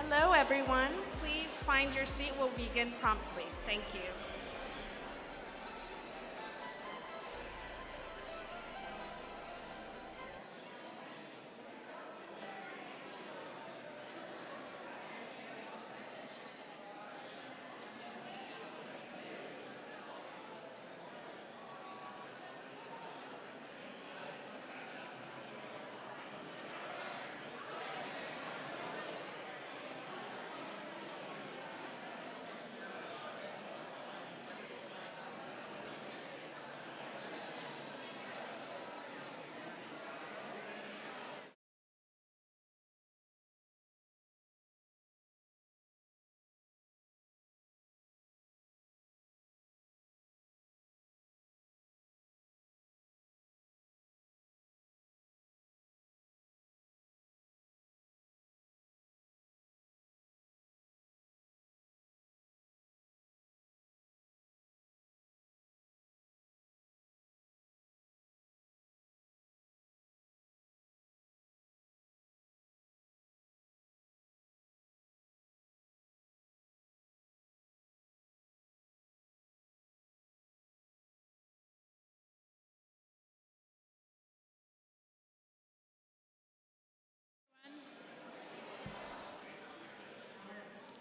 Hello, everyone. Please find your seat. We'll begin promptly. Thank you.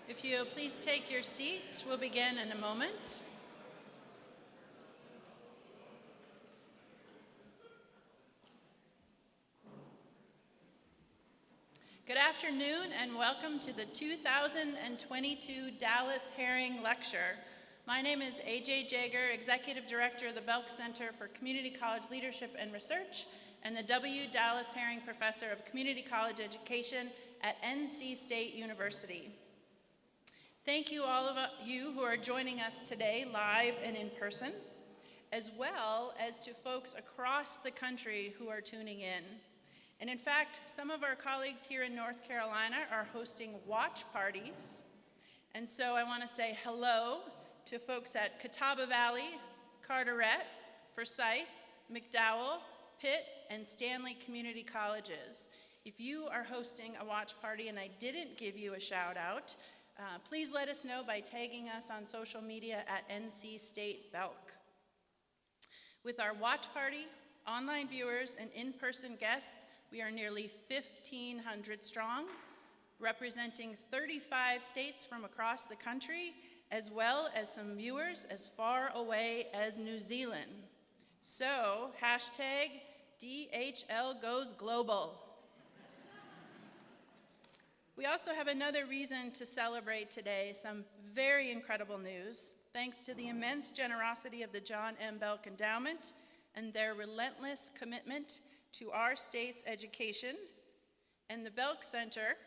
If you'll please take your seat, we'll begin in a moment. Good afternoon and welcome to the 2022 Dallas Herring Lecture. My name is A.J. Jager, Executive Director of the Belk Center for Community College Leadership and Research and the W. Dallas Herring Professor of Community College Education at NC State University. Thank you all of you who are joining us today live and in person, as well as to folks across the country who are tuning in. And in fact, some of our colleagues here in North Carolina are hosting watch parties. And so I want to say hello to folks at Catawba Valley, Carteret, Forsyth, McDowell, Pitt, and Stanley Community Colleges. If you are hosting a watch party and I didn't give you a shout out, please let us know by tagging us on social media at NC State Belk. With our watch party, online viewers, and in-person guests, we are nearly 1,500 strong, representing 35 states from across the country, as well as some viewers as far away as New Zealand. So, hashtag DHL goes global. We also have another reason to celebrate today, some very incredible news, thanks to the immense generosity of the John M. Belk Endowment and their relentless commitment to our state's education. And the Belk Center,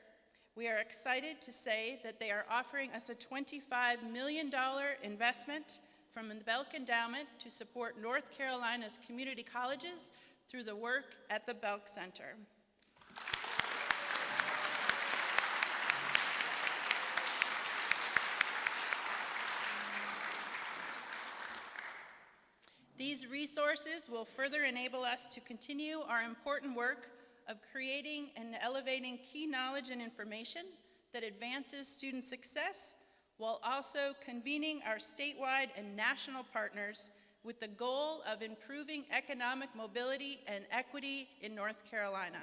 we are excited to say that they are offering us a $25 million investment from the Belk Endowment to support North Carolina's community colleges through the work at the Belk Center. These resources will further enable us to continue our important work of creating and elevating key knowledge and information that advances student success, while also convening our statewide and national partners with the goal of improving economic mobility and equity in North Carolina.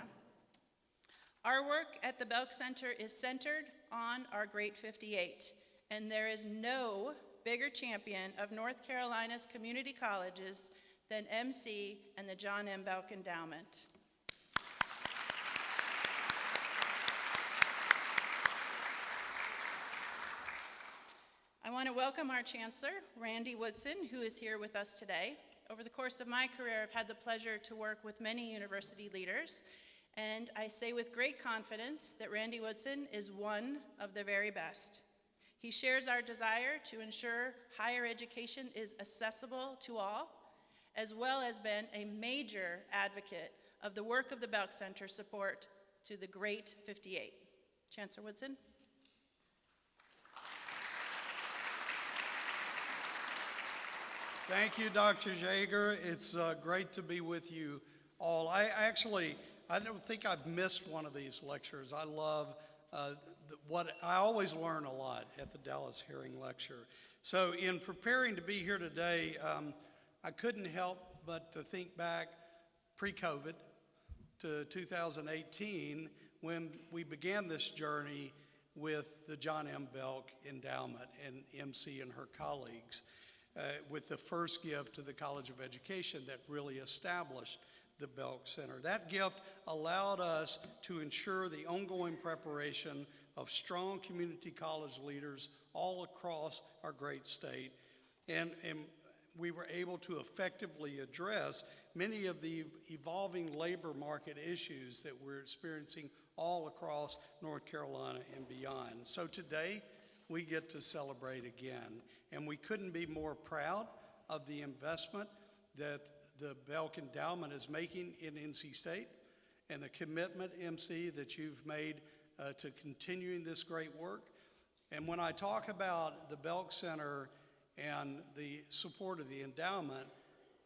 Our work at the Belk Center is centered on our Great 58, and there is no bigger champion of North Carolina's community colleges than MC and the John M. Belk Endowment. I want to welcome our Chancellor, Randy Woodson, who is here with us today. Over the course of my career, I've had the pleasure to work with many university leaders, and I say with great confidence that Randy Woodson is one of the very best. He shares our desire to ensure higher education is accessible to all, as well as been a major advocate of the work of the Belk Center support to the Great 58. Chancellor Woodson. Thank you, Dr. Jager. It's great to be with you all. I don't think I've missed one of these lectures. I love what I always learn a lot at the Dallas Hearing Lecture. So in preparing to be here today, I couldn't help but to think back pre-COVID to 2018 when we began this journey with the John M. Belk Endowment and MC and her colleagues with the first gift to the College of Education that really established the Belk Center. That gift allowed us to ensure the ongoing preparation of strong community college leaders all across our great state. And we were able to effectively address many of the evolving labor market issues that we're experiencing all across North Carolina and beyond. So today, we get to celebrate again. And we couldn't be more proud of the investment that the Belk Endowment is making in NC State and the commitment, MC, that you've made to continuing this great work. And when I talk about the Belk Center and the support of the endowment,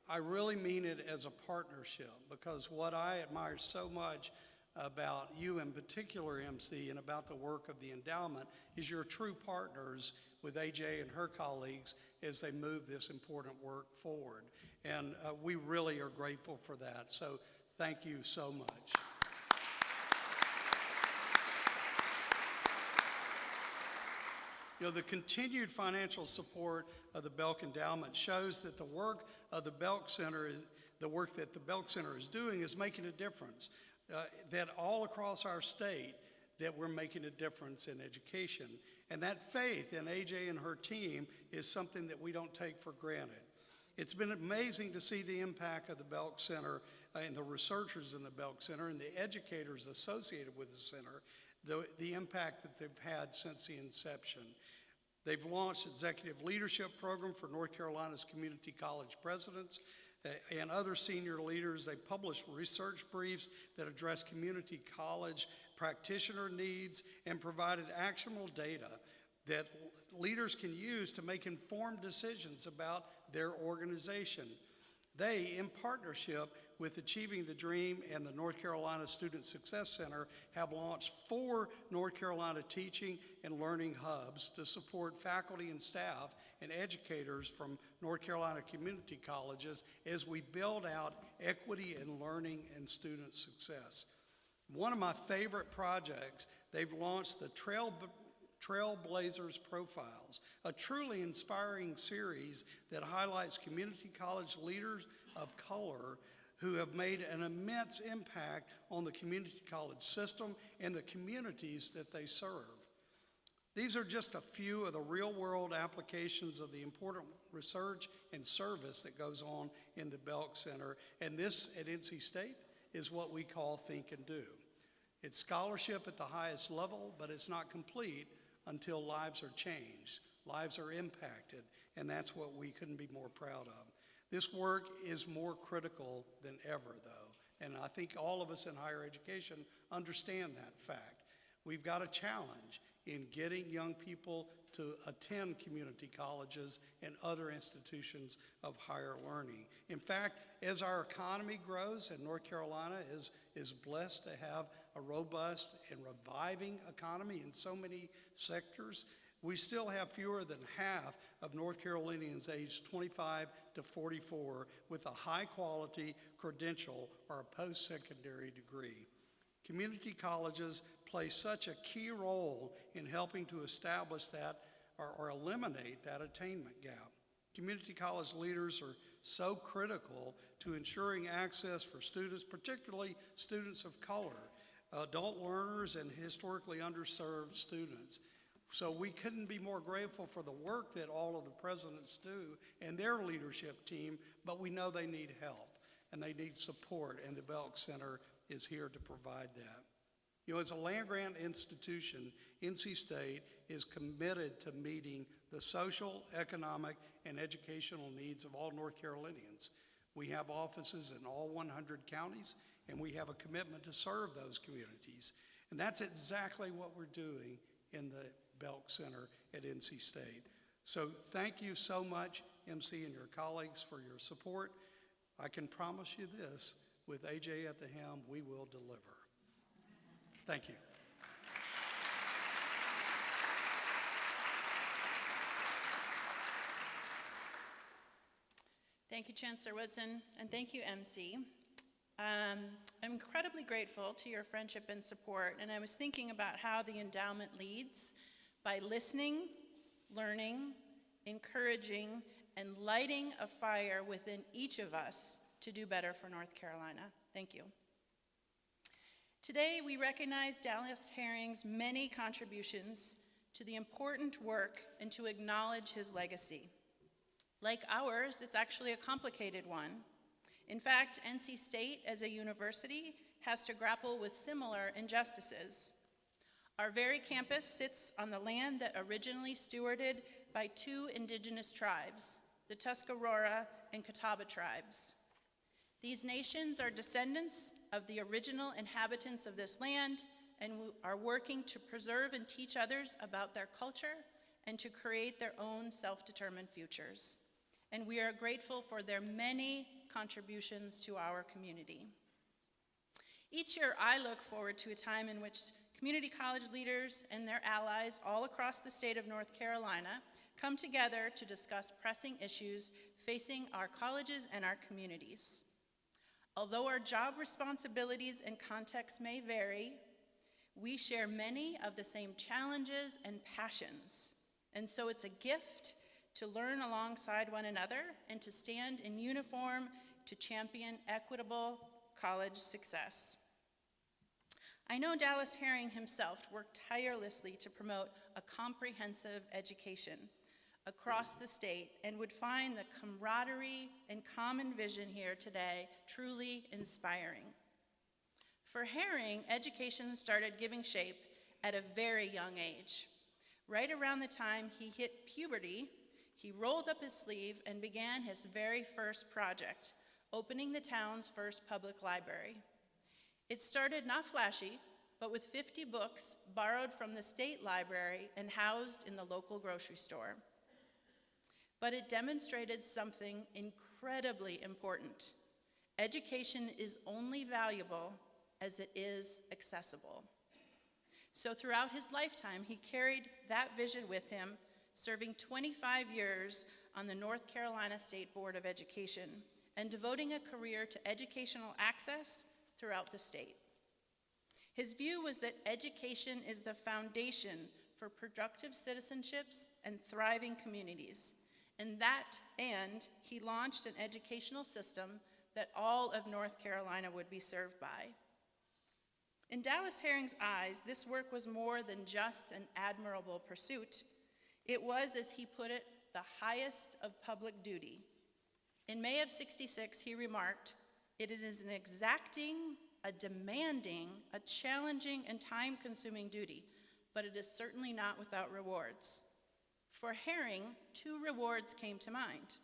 I really mean it as a partnership, because what I admire so much about you in particular, MC, and about the work of the endowment is you're true partners with AJ and her colleagues as they move this important work forward. And we really are grateful for that. So thank you so much. You know, the continued financial support of the Belk Endowment shows that the work of the Belk Center, the work that the Belk Center is doing is making a difference. That all across our state, that we're making a difference in education. And that faith in AJ and her team is something that we don't take for granted. It's been amazing to see the impact of the Belk Center and the researchers in the Belk Center and the educators associated with the center, the impact that they've had since the inception. They've launched executive leadership program for North Carolina's community college presidents and other senior leaders. They published research briefs that address community college practitioner needs and provided actionable data that leaders can use to make informed decisions about their organization. They, in partnership with Achieving the Dream and the North Carolina Student Success Center, have launched 4 North Carolina teaching and learning hubs to support faculty and staff and educators from North Carolina community colleges as we build out equity in learning and student success. One of my favorite projects, they've launched the Trailblazers Profiles, a truly inspiring series that highlights community college leaders of color who have made an immense impact on the community college system and the communities that they serve. These are just a few of the real-world applications of the important research and service that goes on in the Belk Center, and this at NC State is what we call Think and Do. It's scholarship at the highest level, but it's not complete until lives are changed, lives are impacted, and that's what we couldn't be more proud of. This work is more critical than ever, though, and I think all of us in higher education understand that fact. We've got a challenge in getting young people to attend community colleges and other institutions of higher learning. In fact, as our economy grows, and North Carolina is blessed to have a robust and reviving economy in so many sectors, we still have fewer than half of North Carolinians aged 25 to 44 with a high-quality credential or a post-secondary degree. Community colleges play such a key role in helping to establish that or eliminate that attainment gap. Community college leaders are so critical to ensuring access for students, particularly students of color, adult learners, and historically underserved students. So we couldn't be more grateful for the work that all of the presidents do and their leadership team, but we know they need help and they need support, and the Belk Center is here to provide that. You know, as a land-grant institution, NC State is committed to meeting the social, economic, and educational needs of all North Carolinians. We have offices in all 100 counties, and we have a commitment to serve those communities. And that's exactly what we're doing in the Belk Center at NC State. So thank you so much, MC and your colleagues, for your support. I can promise you this, with AJ at the helm, we will deliver. Thank you. Thank you, Chancellor Woodson, and thank you, MC. I'm incredibly grateful to your friendship and support, and I was thinking about how the endowment leads by listening, learning, encouraging, and lighting a fire within each of us to do better for North Carolina. Thank you. Today, we recognize Dallas Herring's many contributions to the important work and to acknowledge his legacy. Like ours, it's actually a complicated one. In fact, NC State as a university has to grapple with similar injustices. Our very campus sits on the land that originally stewarded by two indigenous tribes, the Tuscarora and Catawba tribes. These nations are descendants of the original inhabitants of this land and are working to preserve and teach others about their culture and to create their own self-determined futures. And we are grateful for their many contributions to our community. Each year, I look forward to a time in which community college leaders and their allies all across the state of North Carolina come together to discuss pressing issues facing our colleges and our communities. Although our job responsibilities and contexts may vary, we share many of the same challenges and passions. And so it's a gift to learn alongside one another and to stand in uniform to champion equitable college success. I know Dallas Herring himself worked tirelessly to promote a comprehensive education across the state and would find the camaraderie and common vision here today truly inspiring. For Herring, education started giving shape at a very young age. Right around the time he hit puberty, he rolled up his sleeve and began his very first project, opening the town's first public library. It started not flashy, but with 50 books borrowed from the state library and housed in the local grocery store. But it demonstrated something incredibly important. Education is only valuable as it is accessible. So throughout his lifetime, he carried that vision with him, serving 25 years on the North Carolina State Board of Education and devoting a career to educational access throughout the state. His view was that education is the foundation for productive citizenships and thriving communities. And he launched an educational system that all of North Carolina would be served by. In Dallas Herring's eyes, this work was more than just an admirable pursuit. It was, as he put it, the highest of public duty. In May of '66, he remarked, "It is an exacting, a demanding, a challenging, and time-consuming duty, but it is certainly not without rewards." For Herring, two rewards came to mind.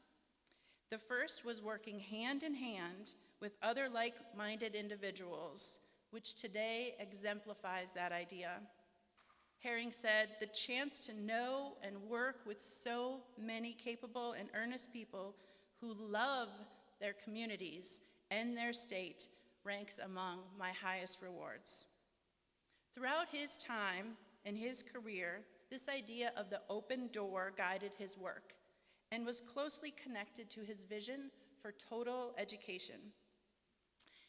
The first was working hand in hand with other like-minded individuals, which today exemplifies that idea. Herring said, "The chance to know and work with so many capable and earnest people who love their communities and their state ranks among my highest rewards." Throughout his time and his career, this idea of the open door guided his work and was closely connected to his vision for total education.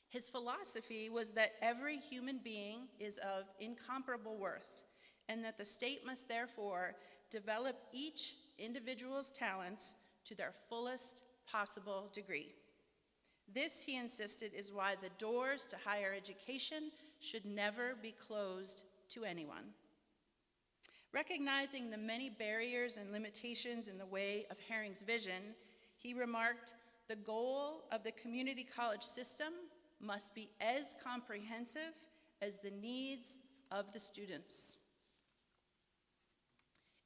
His philosophy was that every human being is of incomparable worth, and that the state must therefore develop each individual's talents to their fullest possible degree. This, he insisted, is why the doors to higher education should never be closed to anyone. Recognizing the many barriers and limitations in the way of Herring's vision, he remarked, "The goal of the community college system must be as comprehensive as the needs of the students."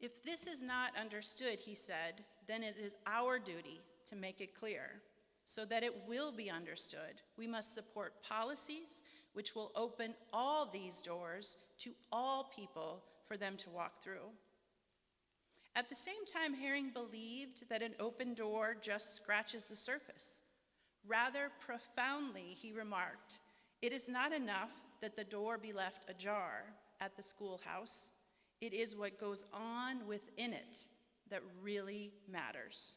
If this is not understood, he said, then it is our duty to make it clear. So that it will be understood, we must support policies which will open all these doors to all people for them to walk through. At the same time, Herring believed that an open door just scratches the surface. Rather profoundly, he remarked, "It is not enough that the door be left ajar at the schoolhouse. It is what goes on within it that really matters."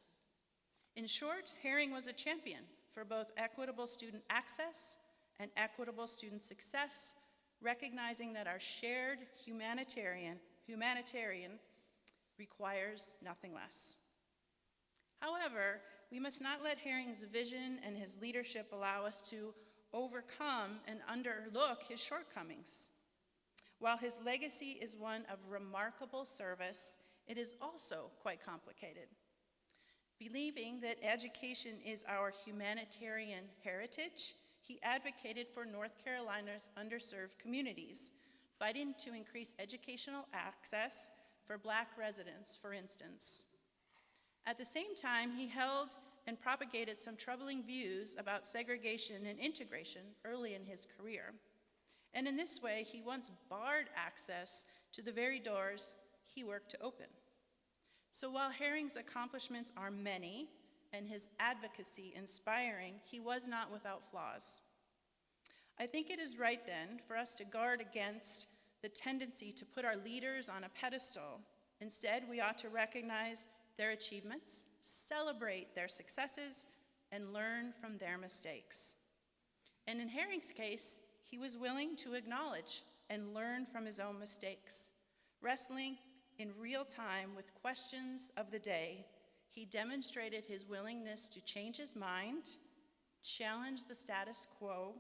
In short, Herring was a champion for both equitable student access and equitable student success, recognizing that our shared humanitarian requires nothing less. However, we must not let Herring's vision and his leadership allow us to overcome and underlook his shortcomings. While his legacy is one of remarkable service, it is also quite complicated. Believing that education is our humanitarian heritage, he advocated for North Carolina's underserved communities, fighting to increase educational access for Black residents, for instance. At the same time, he held and propagated some troubling views about segregation and integration early in his career. And in this way, he once barred access to the very doors he worked to open. So while Herring's accomplishments are many and his advocacy inspiring, he was not without flaws. I think it is right then for us to guard against the tendency to put our leaders on a pedestal. Instead, we ought to recognize their achievements, celebrate their successes, and learn from their mistakes. And in Herring's case, he was willing to acknowledge and learn from his own mistakes. Wrestling in real time with questions of the day, he demonstrated his willingness to change his mind, challenge the status quo,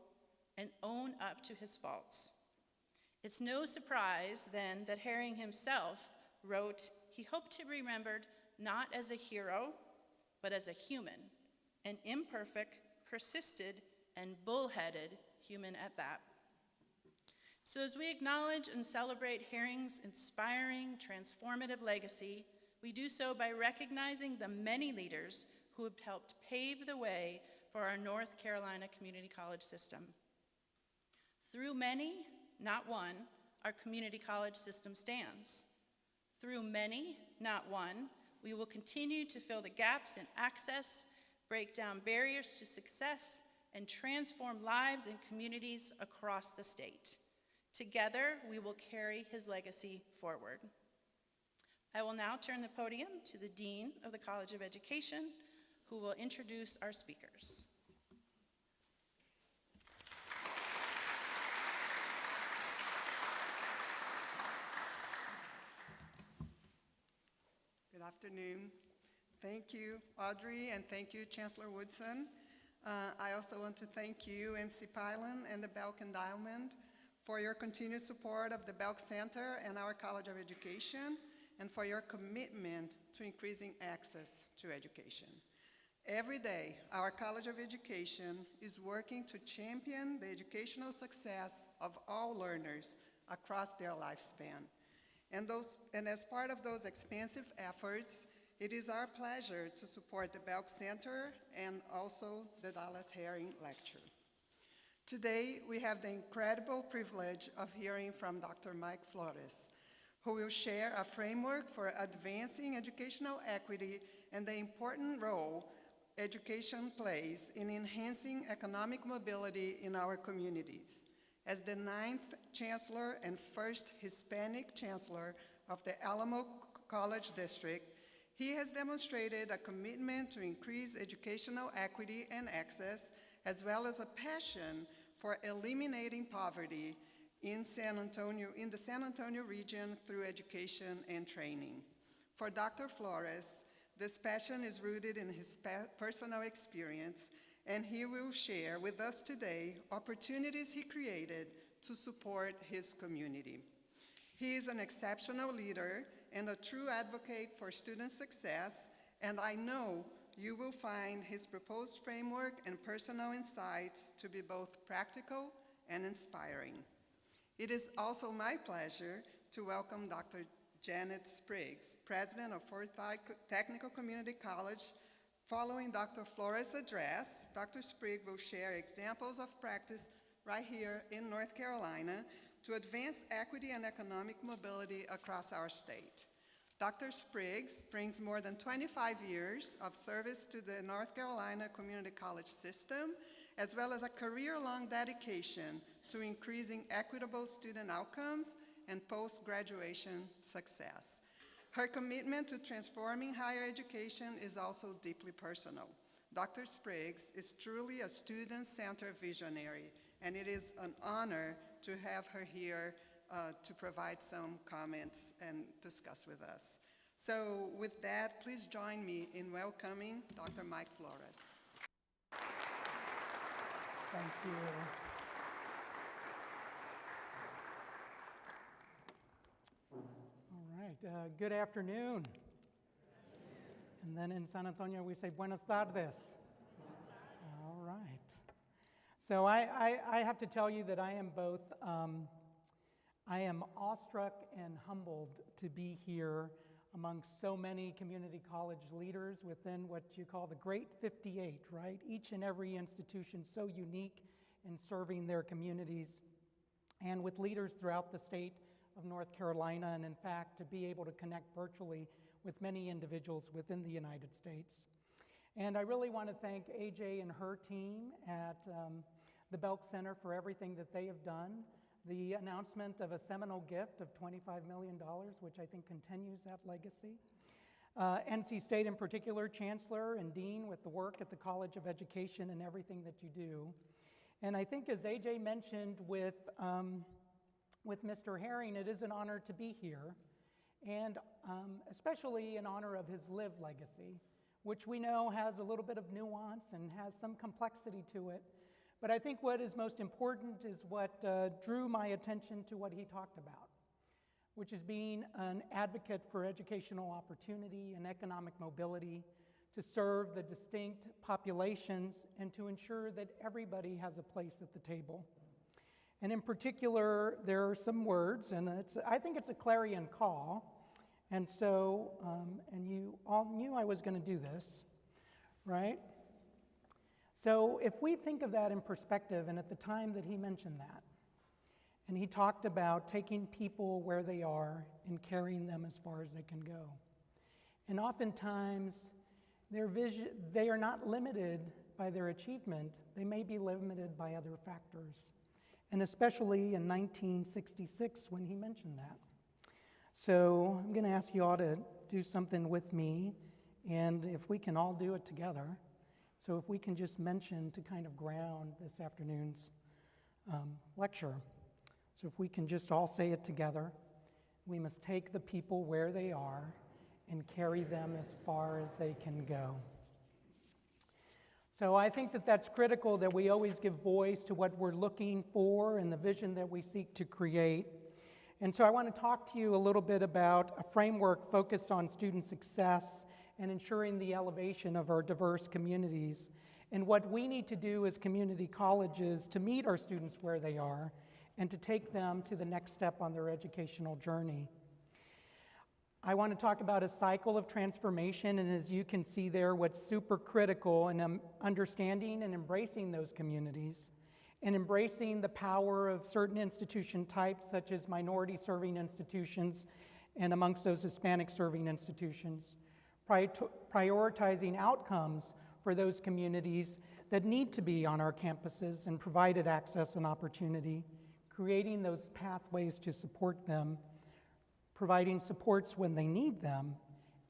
and own up to his faults. It's no surprise, then, that Herring himself wrote he hoped to be remembered not as a hero, but as a human, an imperfect, persisted, and bullheaded human at that. So as we acknowledge and celebrate Herring's inspiring, transformative legacy, we do so by recognizing the many leaders who have helped pave the way for our North Carolina community college system. Through many, not one, our community college system stands. Through many, not one, we will continue to fill the gaps in access, break down barriers to success, and transform lives and communities across the state. Together, we will carry his legacy forward. I will now turn the podium to the Dean of the College of Education, who will introduce our speakers. Good afternoon. Thank you, Audrey, and thank you, Chancellor Woodson. I also want to thank you, MC Pylon and the Belk Endowment, for your continued support of the Belk Center and our College of Education, and for your commitment to increasing access to education. Every day, our College of Education is working to champion the educational success of all learners across their lifespan. And as part of those expansive efforts, it is our pleasure to support the Belk Center and also the Dallas Herring Lecture. Today, we have the incredible privilege of hearing from Dr. Mike Flores, who will share a framework for advancing educational equity and the important role education plays in enhancing economic mobility in our communities. As the 9th Chancellor and first Hispanic Chancellor of the Alamo College District, he has demonstrated a commitment to increase educational equity and access, as well as a passion for eliminating poverty in the San Antonio region through education and training. For Dr. Flores, this passion is rooted in his personal experience, and he will share with us today opportunities he created to support his community. He is an exceptional leader and a true advocate for student success, and I know you will find his proposed framework and personal insights to be both practical and inspiring. It is also my pleasure to welcome Dr. Janet Spriggs, President of Forsyth Technical Community College. Following Dr. Flores' address, Dr. Spriggs will share examples of practice right here in North Carolina to advance equity and economic mobility across our state. Dr. Spriggs brings more than 25 years of service to the North Carolina Community College system, as well as a career-long dedication to increasing equitable student outcomes and post-graduation success. Her commitment to transforming higher education is also deeply personal. Dr. Spriggs is truly a student-centered visionary, and it is an honor to have her here to provide some comments and discuss with us. So with that, please join me in welcoming Dr. Mike Flores. Thank you. All right, good afternoon. And then in San Antonio, we say buenas tardes. All right. So I have to tell you that I am both, I am awestruck and humbled to be here amongst so many community college leaders within what you call the Great 58, right? Each and every institution so unique in serving their communities, and with leaders throughout the state of North Carolina, and in fact, to be able to connect virtually with many individuals within the United States. And I really want to thank AJ and her team at the Belk Center for everything that they have done. The announcement of a seminal gift of $25 million, which I think continues that legacy. NC State in particular, Chancellor and Dean, with the work at the College of Education and everything that you do. And I think as AJ mentioned with Mr. Herring, it is an honor to be here, and especially in honor of his lived legacy, which we know has a little bit of nuance and has some complexity to it. But I think what is most important is what drew my attention to what he talked about, which is being an advocate for educational opportunity and economic mobility to serve the distinct populations and to ensure that everybody has a place at the table. And in particular, there are some words, and I think it's a clarion call. And so, and you all knew I was going to do this, right? So if we think of that in perspective, and at the time that he mentioned that, and he talked about taking people where they are and carrying them as far as they can go. And oftentimes, they are not limited by their achievement. They may be limited by other factors. And especially in 1966 when he mentioned that. So I'm going to ask you all to do something with me, and if we can all do it together. So if we can just mention to kind of ground this afternoon's lecture. So if we can just all say it together. We must take the people where they are and carry them as far as they can go. So I think that that's critical, that we always give voice to what we're looking for and the vision that we seek to create. And so I want to talk to you a little bit about a framework focused on student success and ensuring the elevation of our diverse communities, and what we need to do as community colleges to meet our students where they are and to take them to the next step on their educational journey. I want to talk about a cycle of transformation, and as you can see there, what's super critical in understanding and embracing those communities, and embracing the power of certain institution types, such as minority-serving institutions, and amongst those Hispanic-serving institutions, prioritizing outcomes for those communities that need to be on our campuses and provided access and opportunity, creating those pathways to support them, providing supports when they need them,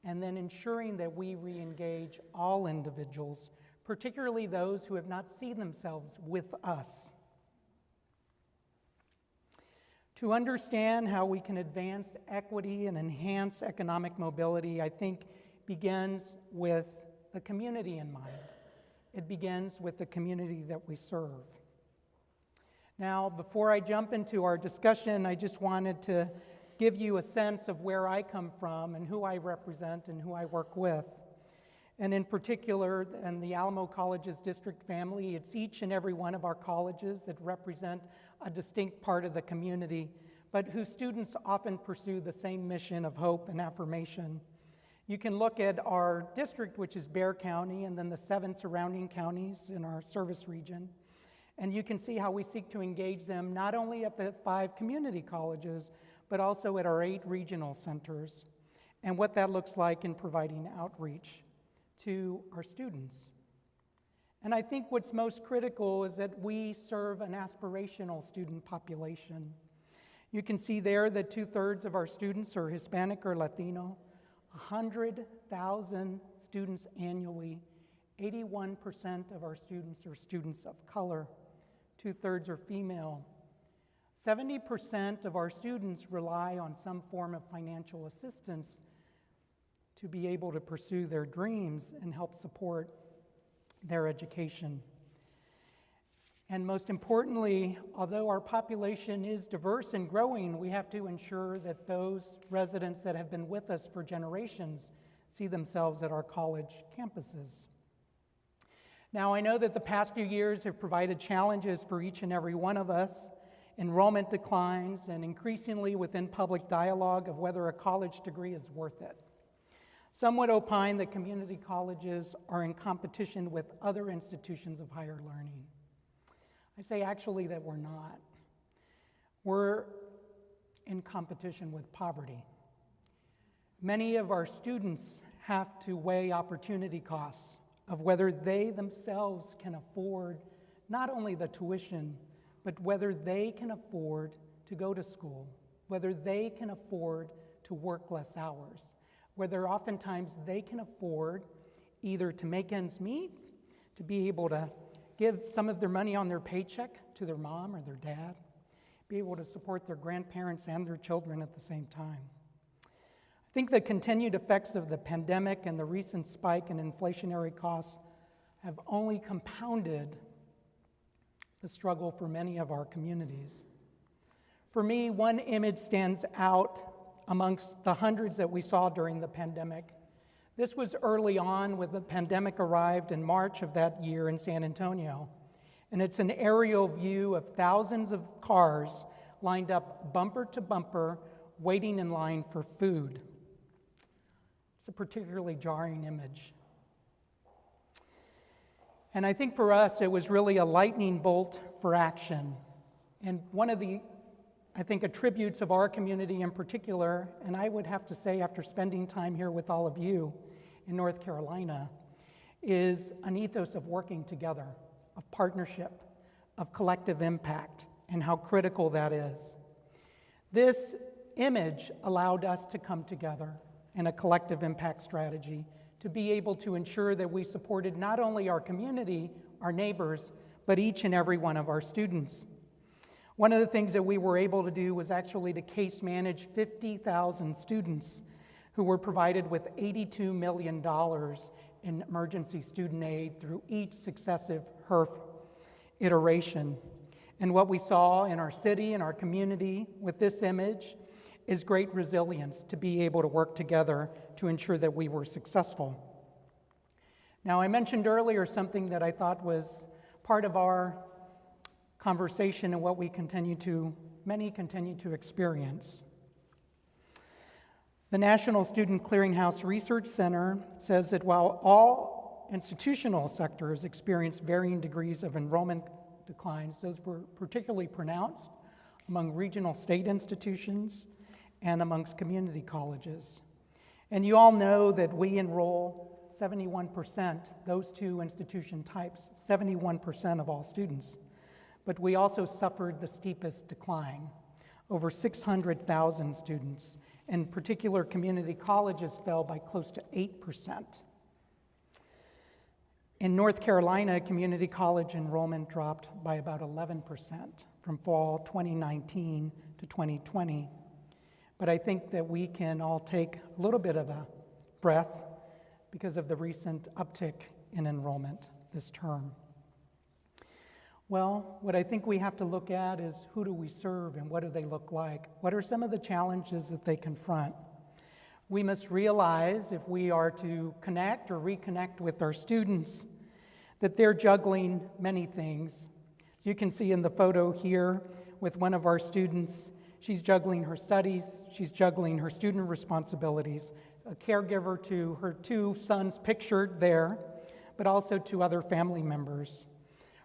and then ensuring that we re-engage all individuals, particularly those who have not seen themselves with us. To understand how we can advance equity and enhance economic mobility, I think begins with the community in mind. It begins with the community that we serve. Now, before I jump into our discussion, I just wanted to give you a sense of where I come from and who I represent and who I work with. And in particular, in the Alamo Colleges District family, it's each and every one of our colleges that represent a distinct part of the community, but whose students often pursue the same mission of hope and affirmation. You can look at our district, which is Bexar County, and then the 7 surrounding counties in our service region. And you can see how we seek to engage them not only at the 5 community colleges, but also at our 8 regional centers, and what that looks like in providing outreach to our students. And I think what's most critical is that we serve an aspirational student population. You can see there that 2/3 of our students are Hispanic or Latino. 100,000 students annually. 81% of our students are students of color. 2/3 are female. 70% of our students rely on some form of financial assistance to be able to pursue their dreams and help support their education. And most importantly, although our population is diverse and growing, we have to ensure that those residents that have been with us for generations see themselves at our college campuses. Now, I know that the past few years have provided challenges for each and every one of us. Enrollment declines, and increasingly within public dialogue of whether a college degree is worth it. Some would opine that community colleges are in competition with other institutions of higher learning. I say actually that we're not. We're in competition with poverty. Many of our students have to weigh opportunity costs of whether they themselves can afford not only the tuition, but whether they can afford to go to school, whether they can afford to work less hours, whether oftentimes they can afford either to make ends meet, to be able to give some of their money on their paycheck to their mom or their dad, be able to support their grandparents and their children at the same time. I think the continued effects of the pandemic and the recent spike in inflationary costs have only compounded the struggle for many of our communities. For me, one image stands out amongst the hundreds that we saw during the pandemic. This was early on when the pandemic arrived in March of that year in San Antonio, and it's an aerial view of thousands of cars lined up bumper to bumper, waiting in line for food. It's a particularly jarring image. And I think for us, it was really a lightning bolt for action. And one of the, I think, attributes of our community in particular, and I would have to say after spending time here with all of you in North Carolina, is an ethos of working together, of partnership, of collective impact, and how critical that is. This image allowed us to come together in a collective impact strategy to be able to ensure that we supported not only our community, our neighbors, but each and every one of our students. One of the things that we were able to do was actually to case manage 50,000 students who were provided with $82 million in emergency student aid through each successive HERF iteration. And what we saw in our city and our community with this image is great resilience to be able to work together to ensure that we were successful. Now, I mentioned earlier something that I thought was part of our conversation and what many continue to experience. The National Student Clearinghouse Research Center says that while all institutional sectors experience varying degrees of enrollment declines, those were particularly pronounced among regional state institutions and amongst community colleges. And you all know that we enroll 71%, those two institution types, 71% of all students. But we also suffered the steepest decline. Over 600,000 students, and particular community colleges fell by close to 8%. In North Carolina, community college enrollment dropped by about 11% from fall 2019 to 2020. But I think that we can all take a little bit of a breath because of the recent uptick in enrollment this term. Well, what I think we have to look at is who do we serve and what do they look like? What are some of the challenges that they confront? We must realize if we are to connect or reconnect with our students that they're juggling many things. As you can see in the photo here with one of our students, she's juggling her studies, she's juggling her student responsibilities, a caregiver to her two sons pictured there, but also to other family members.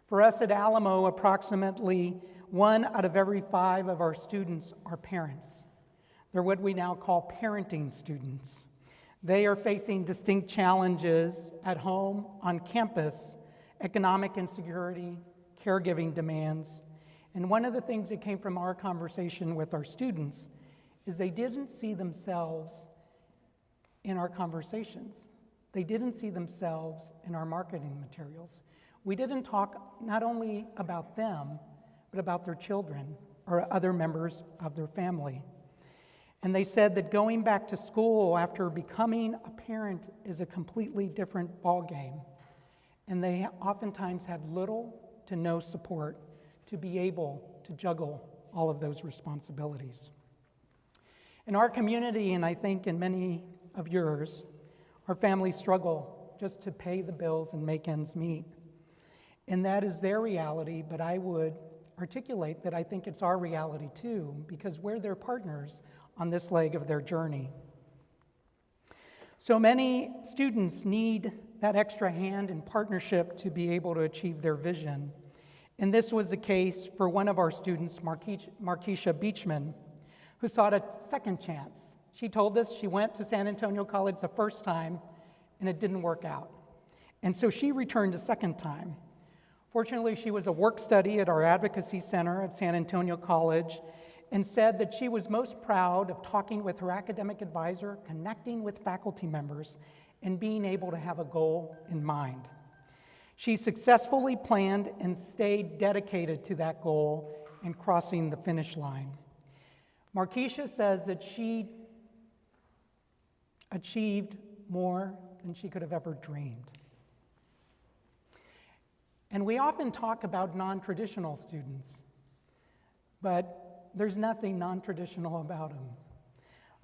For us at Alamo, approximately 1 out of every 5 of our students are parents. They're what we now call parenting students. They are facing distinct challenges at home, on campus, economic insecurity, caregiving demands. And one of the things that came from our conversation with our students is they didn't see themselves in our conversations. They didn't see themselves in our marketing materials. We didn't talk not only about them, but about their children or other members of their family. And they said that going back to school after becoming a parent is a completely different ballgame. And they oftentimes had little to no support to be able to juggle all of those responsibilities. In our community, and I think in many of yours, our families struggle just to pay the bills and make ends meet. And that is their reality, but I would articulate that I think it's our reality too, because we're their partners on this leg of their journey. So many students need that extra hand and partnership to be able to achieve their vision. And this was the case for one of our students, Markeisha Beachman, who sought a second chance. She told us she went to San Antonio College the first time and it didn't work out. And so she returned a second time. Fortunately, she was a work study at our advocacy center at San Antonio College and said that she was most proud of talking with her academic advisor, connecting with faculty members, and being able to have a goal in mind. She successfully planned and stayed dedicated to that goal in crossing the finish line. Markeisha says that she achieved more than she could have ever dreamed. And we often talk about non-traditional students, but there's nothing non-traditional about them.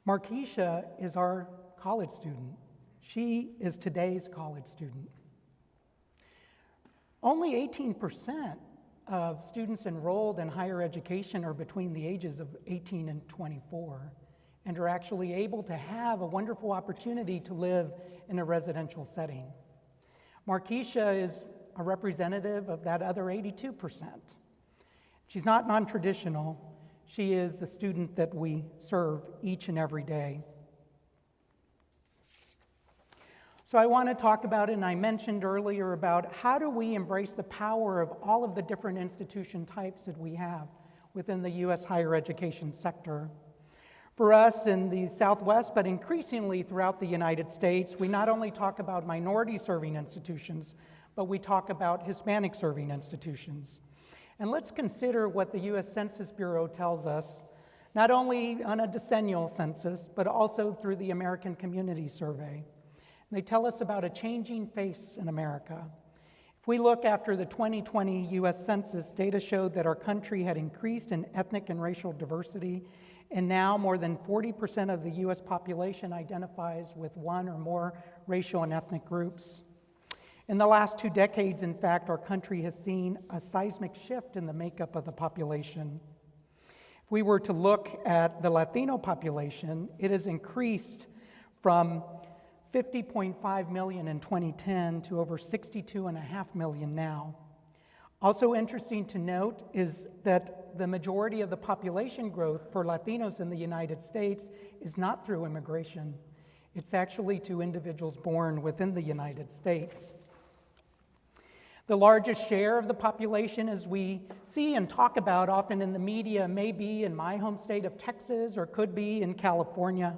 Markeisha is our college student. She is today's college student. Only 18% of students enrolled in higher education are between the ages of 18 and 24 and are actually able to have a wonderful opportunity to live in a residential setting. Markeisha is a representative of that other 82%. She's not non-traditional. She is the student that we serve each and every day. So I want to talk about, and I mentioned earlier about how do we embrace the power of all of the different institution types that we have within the U.S. higher education sector. For us in the Southwest, but increasingly throughout the United States, we not only talk about minority-serving institutions, but we talk about Hispanic-serving institutions. And let's consider what the U.S. Census Bureau tells us, not only on a decennial census, but also through the American Community Survey. They tell us about a changing face in America. If we look after the 2020 U.S. Census, data showed that our country had increased in ethnic and racial diversity, and now more than 40% of the U.S. population identifies with one or more racial and ethnic groups. In the last 2 decades, in fact, our country has seen a seismic shift in the makeup of the population. If we were to look at the Latino population, it has increased from 50.5 million in 2010 to over 62.5 million now. Also interesting to note is that the majority of the population growth for Latinos in the United States is not through immigration. It's actually to individuals born within the United States. The largest share of the population, as we see and talk about often in the media, may be in my home state of Texas or could be in California.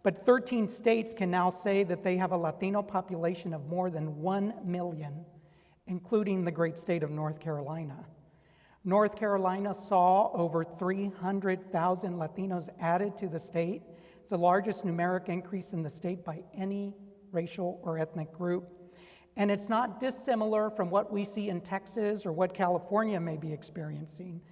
But 13 states can now say that they have a Latino population of more than 1 million, including the great state of North Carolina. North Carolina saw over 300,000 Latinos added to the state. It's the largest numeric increase in the state by any racial or ethnic group. And it's not dissimilar from what we see in Texas or what California may be experiencing.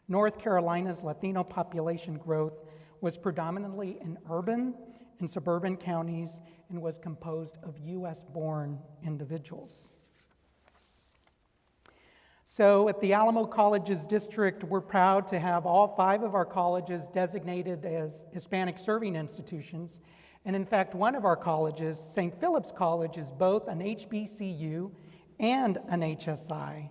North Carolina's Latino population growth was predominantly in urban and suburban counties and was composed of U.S.-born individuals. So at the Alamo Colleges District, we're proud to have all 5 of our colleges designated as Hispanic serving institutions. And in fact, one of our colleges, St. Philip's College, is both an HBCU and an HSI.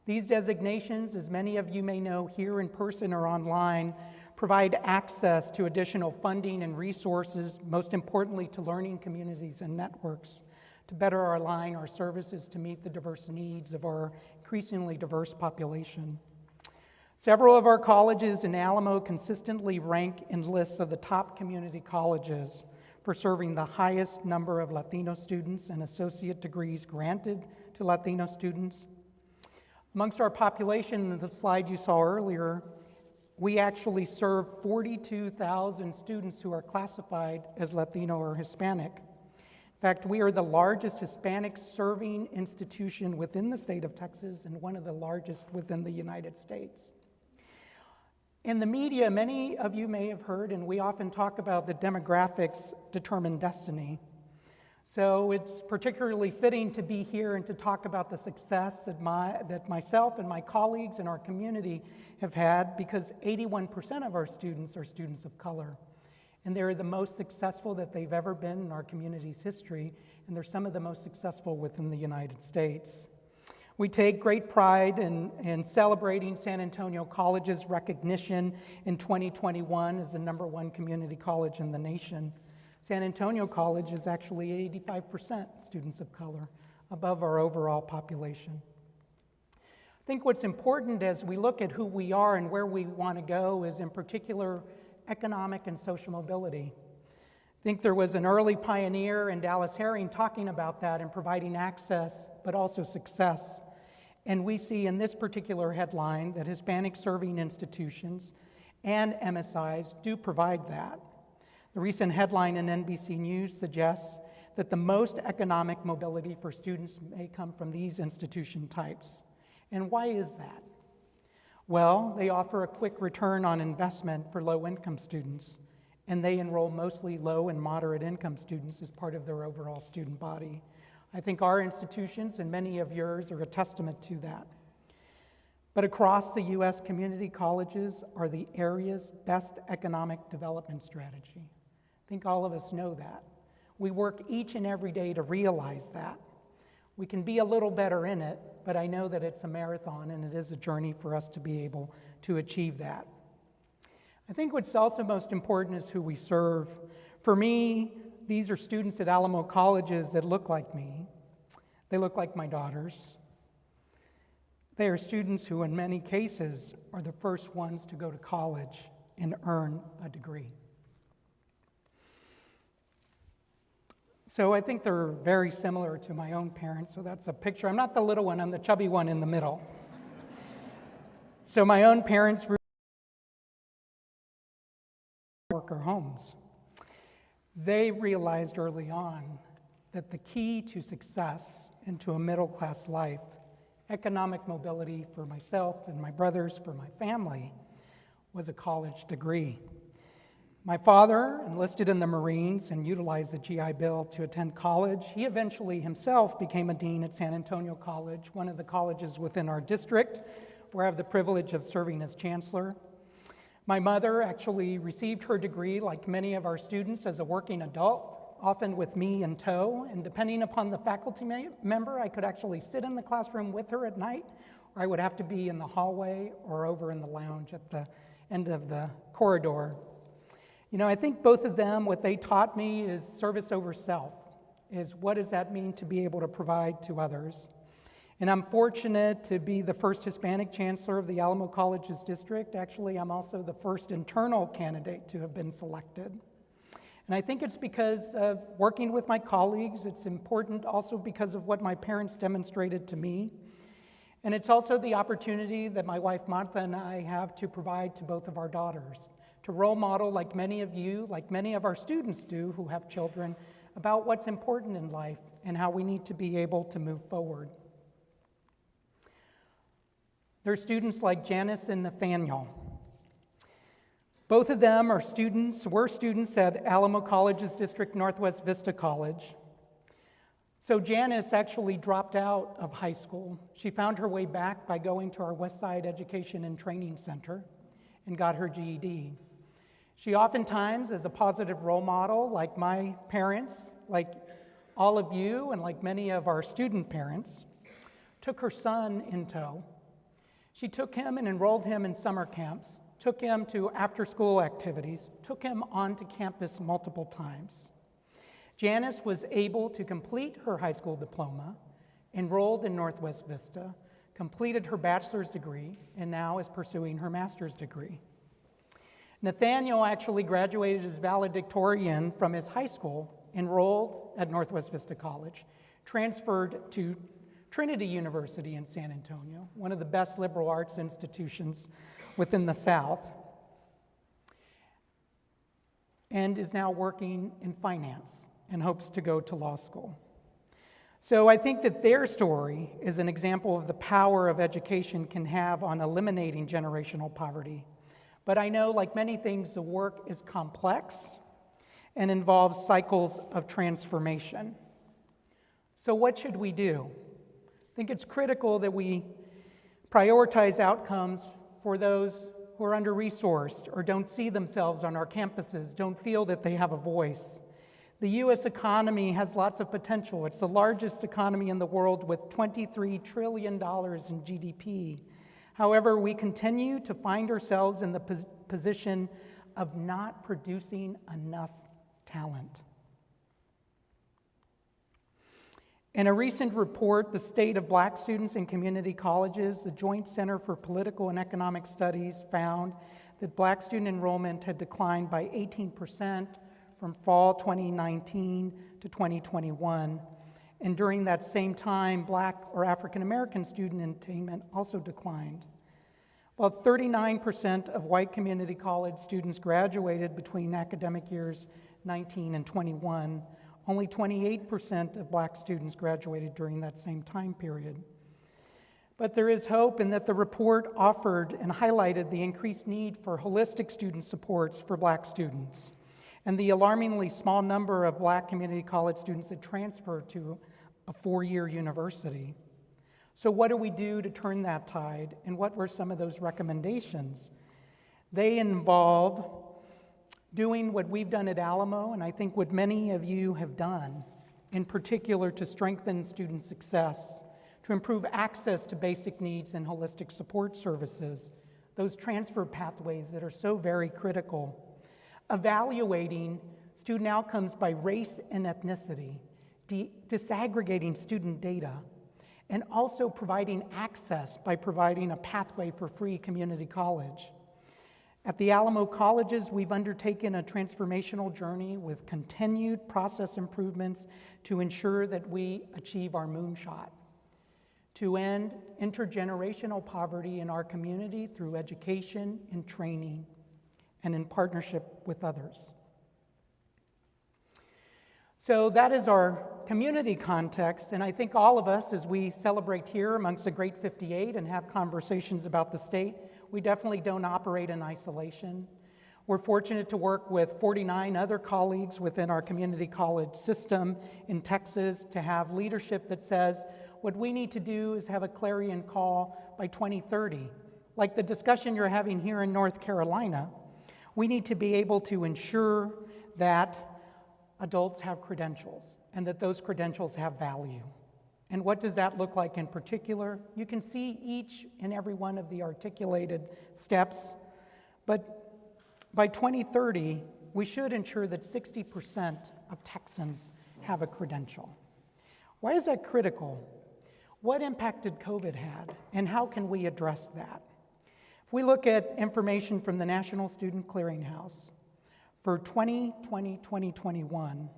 These designations, as many of you may know here in person or online, provide access to additional funding and resources, most importantly to learning communities and networks, to better align our services to meet the diverse needs of our increasingly diverse population. Several of our colleges in Alamo consistently rank in lists of the top community colleges for serving the highest number of Latino students and associate degrees granted to Latino students. Amongst our population, in the slide you saw earlier, we actually serve 42,000 students who are classified as Latino or Hispanic. In fact, we are the largest Hispanic serving institution within the state of Texas and one of the largest within the United States. In the media, many of you may have heard, and we often talk about the demographics determine destiny. So it's particularly fitting to be here and to talk about the success that myself and my colleagues in our community have had, because 81% of our students are students of color. And they're the most successful that they've ever been in our community's history, and they're some of the most successful within the United States. We take great pride in celebrating San Antonio College's recognition in 2021 as the #1 community college in the nation. San Antonio College is actually 85% students of color, above our overall population. I think what's important as we look at who we are and where we want to go is, in particular, economic and social mobility. I think there was an early pioneer in Dallas Herring talking about that and providing access, but also success. And we see in this particular headline that Hispanic serving institutions and MSIs do provide that. The recent headline in NBC News suggests that the most economic mobility for students may come from these institution types. And why is that? Well, they offer a quick return on investment for low-income students, and they enroll mostly low and moderate income students as part of their overall student body. I think our institutions and many of yours are a testament to that. But across the U.S., community colleges are the area's best economic development strategy. I think all of us know that. We work each and every day to realize that. We can be a little better in it, but I know that it's a marathon and it is a journey for us to be able to achieve that. I think what's also most important is who we serve. For me, these are students at Alamo Colleges that look like me. They look like my daughters. They are students who, in many cases, are the first ones to go to college and earn a degree. So I think they're very similar to my own parents, so that's a picture. I'm not the little one, I'm the chubby one in the middle. So my own parents worker homes. They realized early on that the key to success and to a middle-class life, economic mobility for myself and my brothers, for my family, was a college degree. My father enlisted in the Marines and utilized the GI Bill to attend college. He eventually himself became a dean at San Antonio College, one of the colleges within our district, where I have the privilege of serving as chancellor. My mother actually received her degree, like many of our students, as a working adult, often with me in tow, and depending upon the faculty member, I could actually sit in the classroom with her at night, or I would have to be in the hallway or over in the lounge at the end of the corridor. You know, I think both of them, what they taught me is service over self, is what does that mean to be able to provide to others. And I'm fortunate to be the first Hispanic chancellor of the Alamo Colleges District. Actually, I'm also the first internal candidate to have been selected. And I think it's because of working with my colleagues. It's important also because of what my parents demonstrated to me. And it's also the opportunity that my wife Martha and I have to provide to both of our daughters, to role model, like many of you, like many of our students do who have children, about what's important in life and how we need to be able to move forward. There are students like Janice and Nathaniel. Both of them were students at Alamo Colleges District Northwest Vista College. So Janice actually dropped out of high school. She found her way back by going to our Westside Education and Training Center and got her GED. She oftentimes is a positive role model, like my parents, like all of you, and like many of our student parents, took her son in tow. She took him and enrolled him in summer camps, took him to after-school activities, took him onto campus multiple times. Janice was able to complete her high school diploma, enrolled in Northwest Vista, completed her bachelor's degree, and now is pursuing her master's degree. Nathaniel actually graduated as valedictorian from his high school, enrolled at Northwest Vista College, transferred to Trinity University in San Antonio, one of the best liberal arts institutions within the South, and is now working in finance and hopes to go to law school. So I think that their story is an example of the power of education can have on eliminating generational poverty. But I know, like many things, the work is complex and involves cycles of transformation. So what should we do? I think it's critical that we prioritize outcomes for those who are under-resourced or don't see themselves on our campuses, don't feel that they have a voice. The U.S. economy has lots of potential. It's the largest economy in the world with $23 trillion in GDP. However, we continue to find ourselves in the position of not producing enough talent. In a recent report, the State of Black Students in Community Colleges, the Joint Center for Political and Economic Studies found that Black student enrollment had declined by 18% from fall 2019 to 2021. And during that same time, Black or African American student attainment also declined. While 39% of white community college students graduated between academic years 19 and 21, only 28% of Black students graduated during that same time period. But there is hope in that the report offered and highlighted the increased need for holistic student supports for Black students and the alarmingly small number of Black community college students that transfer to a four-year university. So what do we do to turn that tide, and what were some of those recommendations? They involve doing what we've done at Alamo, and I think what many of you have done, in particular to strengthen student success, to improve access to basic needs and holistic support services, those transfer pathways that are so very critical, evaluating student outcomes by race and ethnicity, disaggregating student data, and also providing access by providing a pathway for free community college. At the Alamo Colleges, we've undertaken a transformational journey with continued process improvements to ensure that we achieve our moonshot, to end intergenerational poverty in our community through education and training and in partnership with others. So that is our community context, and I think all of us, as we celebrate here amongst the Great 58 and have conversations about the state, we definitely don't operate in isolation. We're fortunate to work with 49 other colleagues within our community college system in Texas to have leadership that says what we need to do is have a clarion call by 2030. Like the discussion you're having here in North Carolina, we need to be able to ensure that adults have credentials and that those credentials have value. And what does that look like in particular? You can see each and every one of the articulated steps, but by 2030, we should ensure that 60% of Texans have a credential. Why is that critical? What impact did COVID have, and how can we address that? If we look at information from the National Student Clearinghouse, for 2020-2021,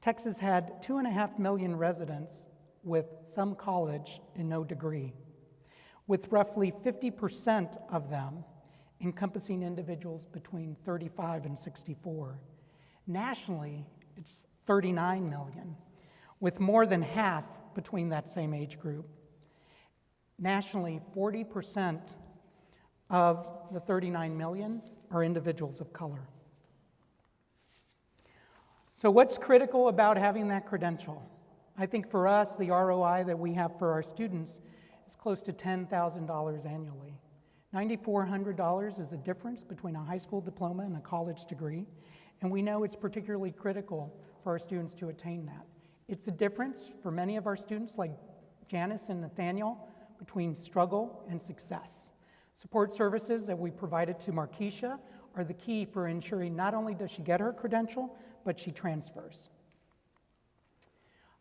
Texas had 2.5 million residents with some college and no degree, with roughly 50% of them encompassing individuals between 35 and 64. Nationally, it's 39 million, with more than half between that same age group. Nationally, 40% of the 39 million are individuals of color. So what's critical about having that credential? I think for us, the ROI that we have for our students is close to $10,000 annually. $9,400 is the difference between a high school diploma and a college degree, and we know it's particularly critical for our students to attain that. It's a difference for many of our students, like Janice and Nathaniel, between struggle and success. Support services that we provided to Markeisha are the key for ensuring not only does she get her credential, but she transfers.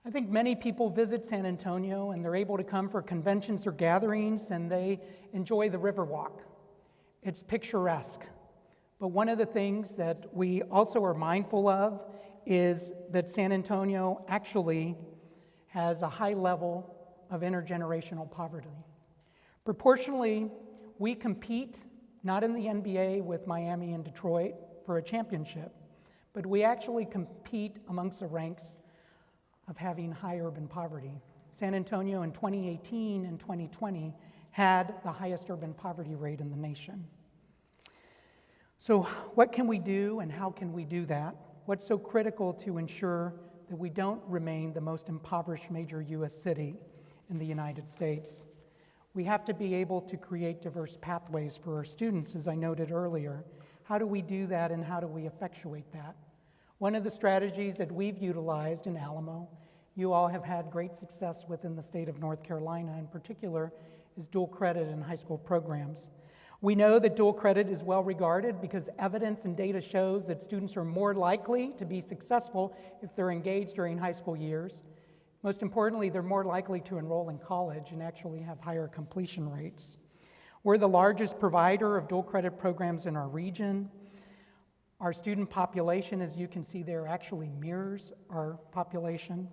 I think many people visit San Antonio and they're able to come for conventions or gatherings and they enjoy the Riverwalk. It's picturesque, But one of the things that we also are mindful of is that San Antonio actually has a high level of intergenerational poverty. Proportionally, we compete not in the NBA with Miami and Detroit for a championship, but we actually compete amongst the ranks of having high urban poverty. San Antonio in 2018 and 2020 had the highest urban poverty rate in the nation. So what can we do and how can we do that? What's so critical to ensure that we don't remain the most impoverished major U.S. city in the United States? We have to be able to create diverse pathways for our students, as I noted earlier. How do we do that and how do we effectuate that? One of the strategies that we've utilized in Alamo, you all have had great success within the state of North Carolina in particular, is dual credit in high school programs. We know that dual credit is well regarded because evidence and data shows that students are more likely to be successful if they're engaged during high school years. Most importantly, they're more likely to enroll in college and actually have higher completion rates. We're the largest provider of dual credit programs in our region. Our student population, as you can see there, actually mirrors our population.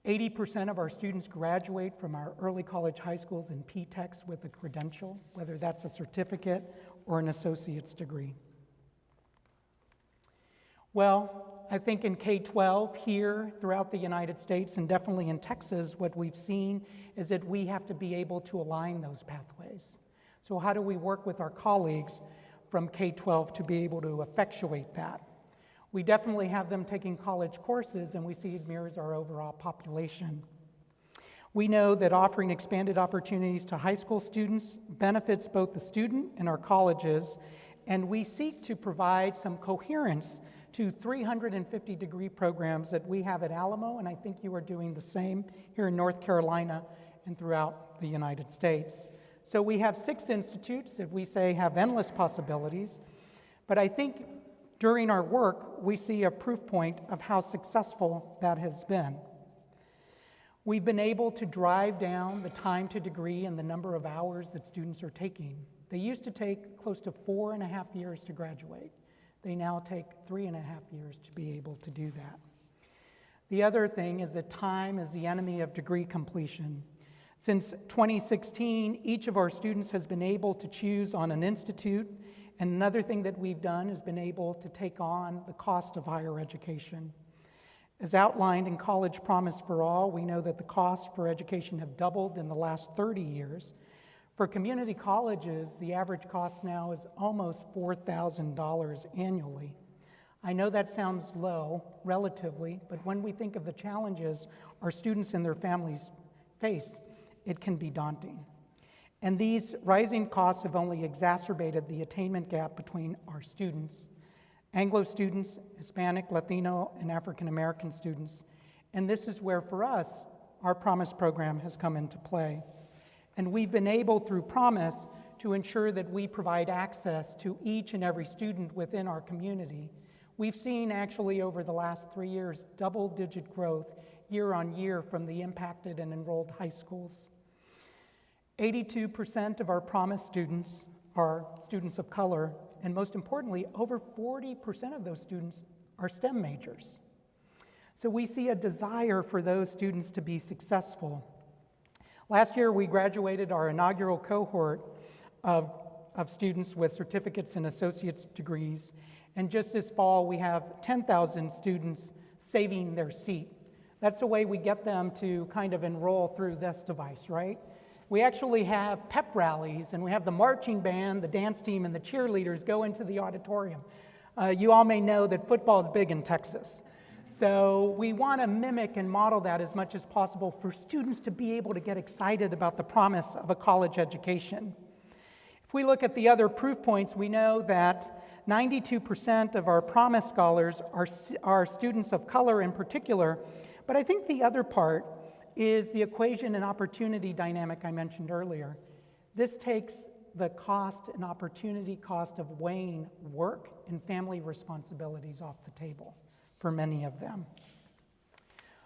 80% of our students graduate from our early college high schools in P-TECHs with a credential, whether that's a certificate or an associate's degree. Well, I think in K-12 here throughout the United States and definitely in Texas, what we've seen is that we have to be able to align those pathways. So how do we work with our colleagues from K-12 to be able to effectuate that? We definitely have them taking college courses, and we see it mirrors our overall population. We know that offering expanded opportunities to high school students benefits both the student and our colleges, and we seek to provide some coherence to 350-degree programs that we have at Alamo, and I think you are doing the same here in North Carolina and throughout the United States. So we have 6 institutes that we say have endless possibilities, but I think during our work, we see a proof point of how successful that has been. We've been able to drive down the time to degree and the number of hours that students are taking. They used to take close to 4.5 years to graduate. They now take 3.5 years to be able to do that. The other thing is that time is the enemy of degree completion. Since 2016, each of our students has been able to choose on an institute. And another thing that we've done is been able to take on the cost of higher education. As outlined in College Promise for All, we know that the costs for education have doubled in the last 30 years. For community colleges, the average cost now is almost $4,000 annually. I know that sounds low, relatively, but when we think of the challenges our students and their families face, it can be daunting. And these rising costs have only exacerbated the attainment gap between our students, Anglo students, Hispanic, Latino, and African American students. And this is where, for us, our Promise program has come into play. And we've been able, through Promise, to ensure that we provide access to each and every student within our community. We've seen, actually, over the last 3 years, double-digit growth year on year from the impacted and enrolled high schools. 82% of our Promise students are students of color, and most importantly, over 40% of those students are STEM majors. So we see a desire for those students to be successful. Last year, we graduated our inaugural cohort of students with certificates and associate's degrees, and just this fall, we have 10,000 students saving their seat. That's the way we get them to kind of enroll through this device, right? We actually have pep rallies, and we have the marching band, the dance team, and the cheerleaders go into the auditorium. You all may know that football is big in Texas. So we want to mimic and model that as much as possible for students to be able to get excited about the promise of a college education. If we look at the other proof points, we know that 92% of our Promise scholars are students of color in particular, but I think the other part is the equation and opportunity dynamic I mentioned earlier. This takes the cost and opportunity cost of weighing work and family responsibilities off the table for many of them.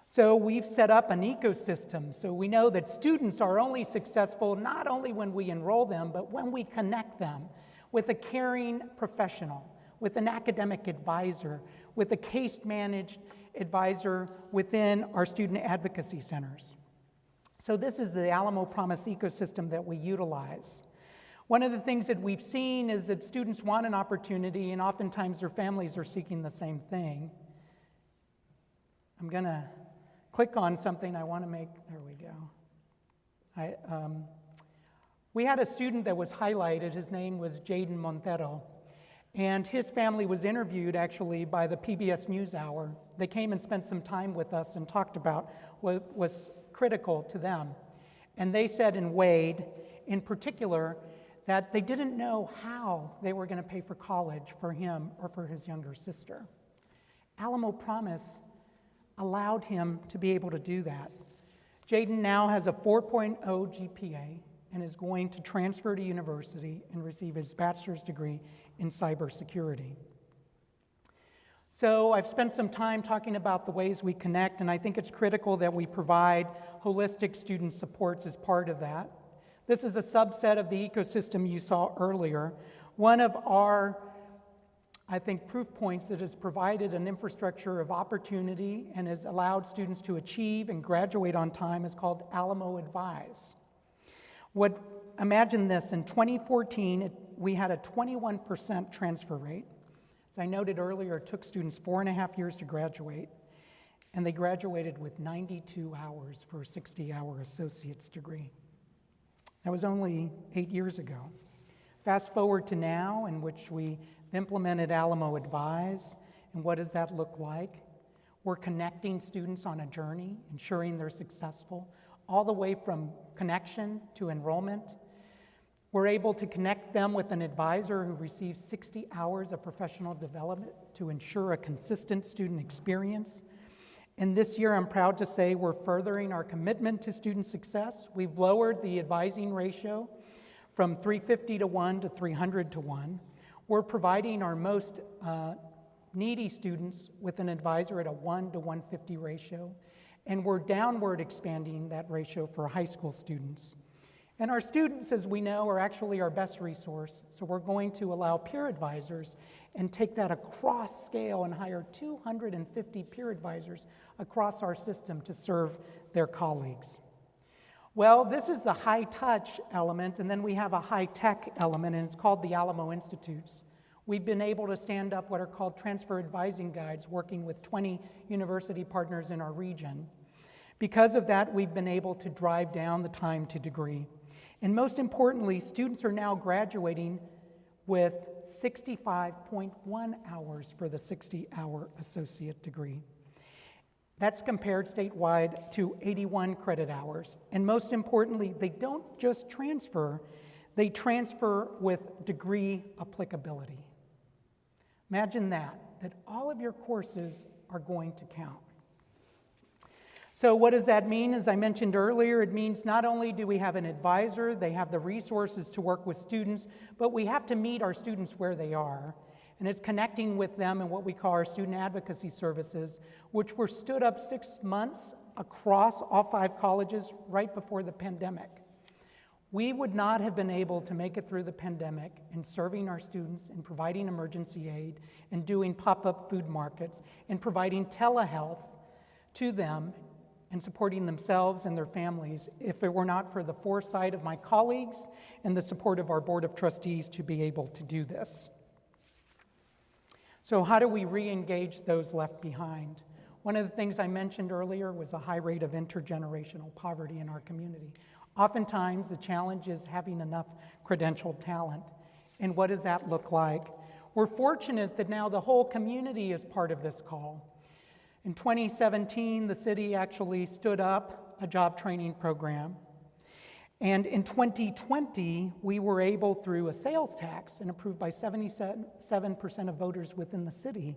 So we've set up an ecosystem, so we know that students are only successful not only when we enroll them, but when we connect them. with a caring professional, with an academic advisor, with a case-managed advisor within our student advocacy centers. So this is the AlamoPROMISE ecosystem that we utilize. One of the things that we've seen is that students want an opportunity, and oftentimes their families are seeking the same thing. I'm going to click on something I want to make. There we go. We had a student that was highlighted. His name was Jaden Montero, and his family was interviewed actually by the PBS NewsHour. They came and spent some time with us and talked about what was critical to them. And they said in Wade, in particular, that they didn't know how they were going to pay for college for him or for his younger sister. AlamoPROMISE allowed him to be able to do that. Jaden now has a 4.0 GPA and is going to transfer to university and receive his bachelor's degree in cybersecurity. So I've spent some time talking about the ways we connect, and I think it's critical that we provide holistic student supports as part of that. This is a subset of the ecosystem you saw earlier. One of our, I think, proof points that has provided an infrastructure of opportunity and has allowed students to achieve and graduate on time is called AlamoAdvise. Imagine this, in 2014, we had a 21% transfer rate. As I noted earlier, it took students 4.5 years to graduate, and they graduated with 92 hours for a 60-hour associate's degree. That was only 8 years ago. Fast forward to now, in which we implemented AlamoAdvise, and what does that look like? We're connecting students on a journey, ensuring they're successful, all the way from connection to enrollment. We're able to connect them with an advisor who receives 60 hours of professional development to ensure a consistent student experience. And this year, I'm proud to say we're furthering our commitment to student success. We've lowered the advising ratio from 350 to 1 to 300 to 1. We're providing our most needy students with an advisor at a 1 to 150 ratio, and we're downward expanding that ratio for high school students. And our students, as we know, are actually our best resource, so we're going to allow peer advisors and take that across scale and hire 250 peer advisors across our system to serve their colleagues. Well, this is the high-touch element, and then we have a high-tech element, and it's called the Alamo Institutes. We've been able to stand up what are called transfer advising guides, working with 20 university partners in our region. Because of that, we've been able to drive down the time to degree. And most importantly, students are now graduating with 65.1 hours for the 60-hour associate degree. That's compared statewide to 81 credit hours. And most importantly, they don't just transfer, they transfer with degree applicability. Imagine that all of your courses are going to count. So what does that mean? As I mentioned earlier, it means not only do we have an advisor, they have the resources to work with students, but we have to meet our students where they are. And it's connecting with them in what we call our student advocacy services, which were stood up 6 months across all 5 colleges right before the pandemic. We would not have been able to make it through the pandemic in serving our students and providing emergency aid and doing pop-up food markets and providing telehealth to them and supporting themselves and their families if it were not for the foresight of my colleagues and the support of our Board of Trustees to be able to do this. So how do we re-engage those left behind? One of the things I mentioned earlier was a high rate of intergenerational poverty in our community. Oftentimes, the challenge is having enough credentialed talent. And what does that look like? We're fortunate that now the whole community is part of this call. In 2017, the city actually stood up a job training program. And in 2020, we were able, through a sales tax and approved by 77% of voters within the city,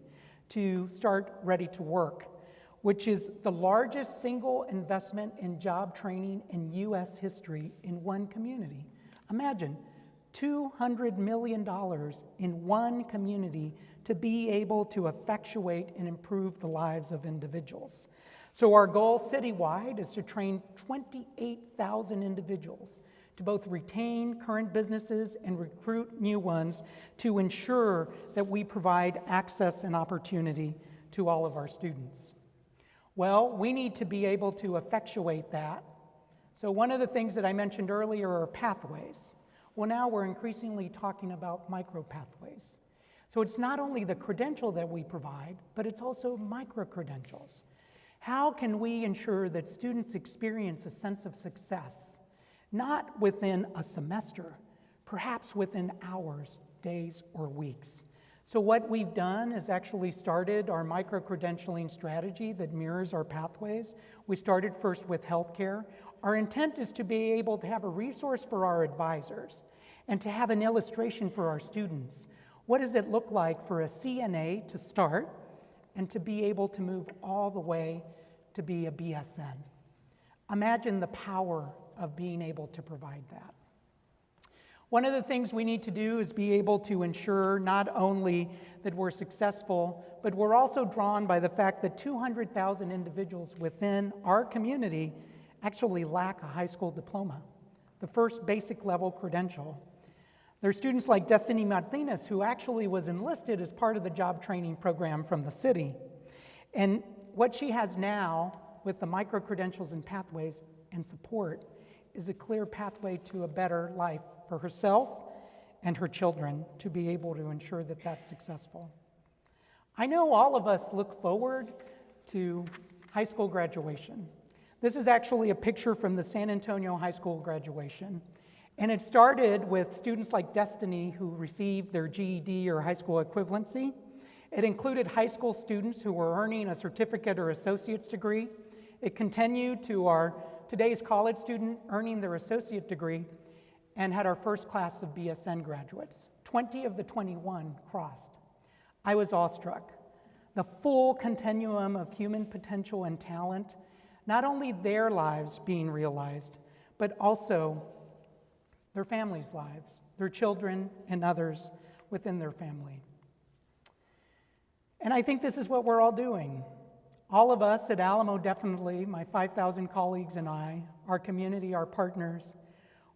to start Ready to Work, which is the largest single investment in job training in U.S. history in one community. Imagine $200 million in one community to be able to effectuate and improve the lives of individuals. So our goal citywide is to train 28,000 individuals to both retain current businesses and recruit new ones to ensure that we provide access and opportunity to all of our students. Well, we need to be able to effectuate that. So one of the things that I mentioned earlier are pathways. Well, now we're increasingly talking about micro-pathways. So it's not only the credential that we provide, but it's also micro-credentials. How can we ensure that students experience a sense of success, not within a semester, perhaps within hours, days, or weeks? So what we've done is actually started our micro-credentialing strategy that mirrors our pathways. We started first with healthcare. Our intent is to be able to have a resource for our advisors and to have an illustration for our students. What does it look like for a CNA to start and to be able to move all the way to be a BSN? Imagine the power of being able to provide that. One of the things we need to do is be able to ensure not only that we're successful, but we're also drawn by the fact that 200,000 individuals within our community actually lack a high school diploma, the first basic level credential. There are students like Destiny Martinez, who actually was enlisted as part of the job training program from the city. And what she has now with the micro-credentials and pathways and support is a clear pathway to a better life for herself and her children to be able to ensure that that's successful. I know all of us look forward to high school graduation. This is actually a picture from the San Antonio High School graduation. And it started with students like Destiny who received their GED or high school equivalency. It included high school students who were earning a certificate or associate's degree. It continued to our today's college student earning their associate degree and had our first class of BSN graduates. 20 of the 21 crossed. I was awestruck. The full continuum of human potential and talent, not only their lives being realized, but also their families' lives, their children and others within their family. And I think this is what we're all doing. All of us at Alamo, definitely, my 5,000 colleagues and I, our community, our partners,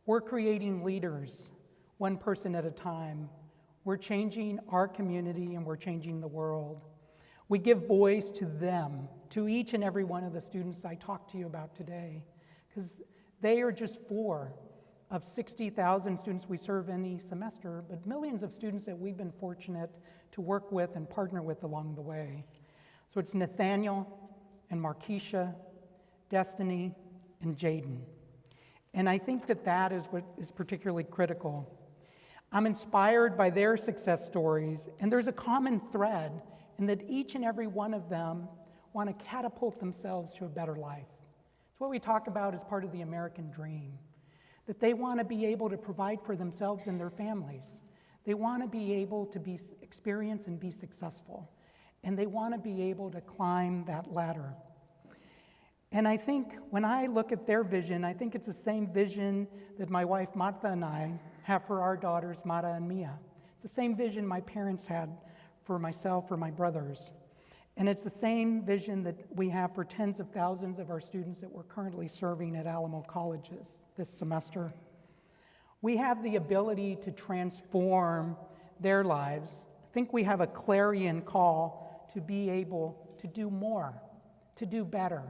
we're creating leaders, one person at a time. We're changing our community and we're changing the world. We give voice to them, to each and every one of the students I talked to you about today, because they are just 4 of 60,000 students we serve any semester, but millions of students that we've been fortunate to work with and partner with along the way. So it's Nathaniel and Markeisha, Destiny, and Jaden. And I think that that is what is particularly critical. I'm inspired by their success stories, and there's a common thread in that each and every one of them want to catapult themselves to a better life. It's what we talk about as part of the American dream, that they want to be able to provide for themselves and their families. They want to be able to experience and be successful, and they want to be able to climb that ladder. And I think when I look at their vision, I think it's the same vision that my wife Martha and I have for our daughters, Mara and Mia. It's the same vision my parents had for myself or my brothers. And it's the same vision that we have for tens of thousands of our students that we're currently serving at Alamo Colleges this semester. We have the ability to transform their lives. I think we have a clarion call to be able to do more, to do better,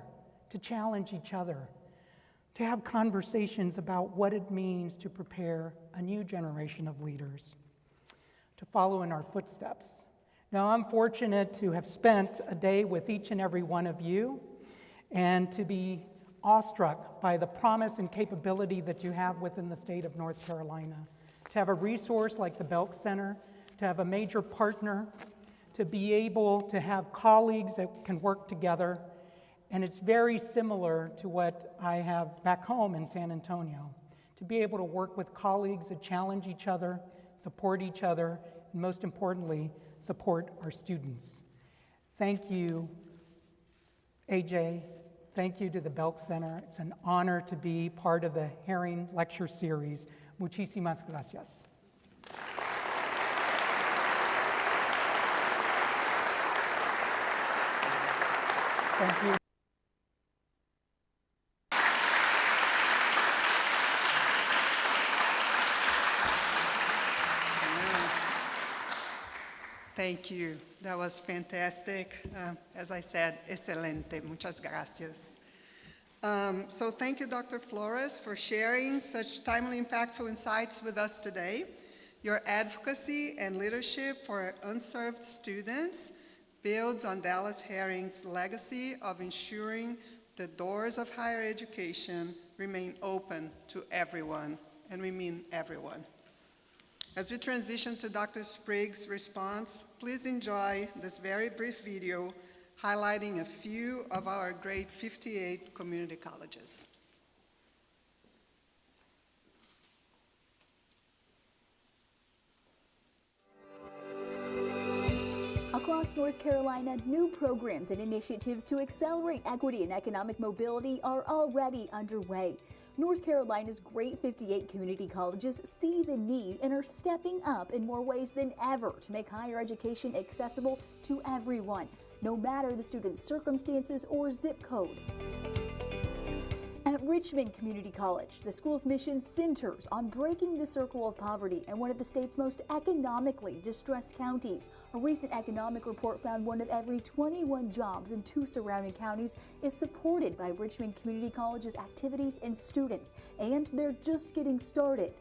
to challenge each other, to have conversations about what it means to prepare a new generation of leaders, to follow in our footsteps. Now, I'm fortunate to have spent a day with each and every one of you and to be awestruck by the promise and capability that you have within the state of North Carolina. To have a resource like the Belk Center, to have a major partner, to be able to have colleagues that can work together. And it's very similar to what I have back home in San Antonio. To be able to work with colleagues that challenge each other, support each other, and most importantly, support our students. Thank you, AJ. Thank you to the Belk Center. It's an honor to be part of the Herring Lecture Series. Muchísimas gracias. Thank you. Thank you. That was fantastic. As I said, excelente. Muchas gracias. So thank you, Dr. Flores, for sharing such timely, impactful insights with us today. Your advocacy and leadership for unserved students builds on Dallas Herring's legacy of ensuring the doors of higher education remain open to everyone, and we mean everyone. As we transition to Dr. Spriggs' response, please enjoy this very brief video highlighting a few of our grade 58 community colleges. Across North Carolina, new programs and initiatives to accelerate equity and economic mobility are already underway. North Carolina's Great 58 community colleges see the need and are stepping up in more ways than ever to make higher education accessible to everyone, no matter the student's circumstances or zip code. At Richmond Community College, the school's mission centers on breaking the circle of poverty in one of the state's most economically distressed counties. A recent economic report found one of every 21 jobs in 2 surrounding counties is supported by Richmond Community College's activities and students, and they're just getting started.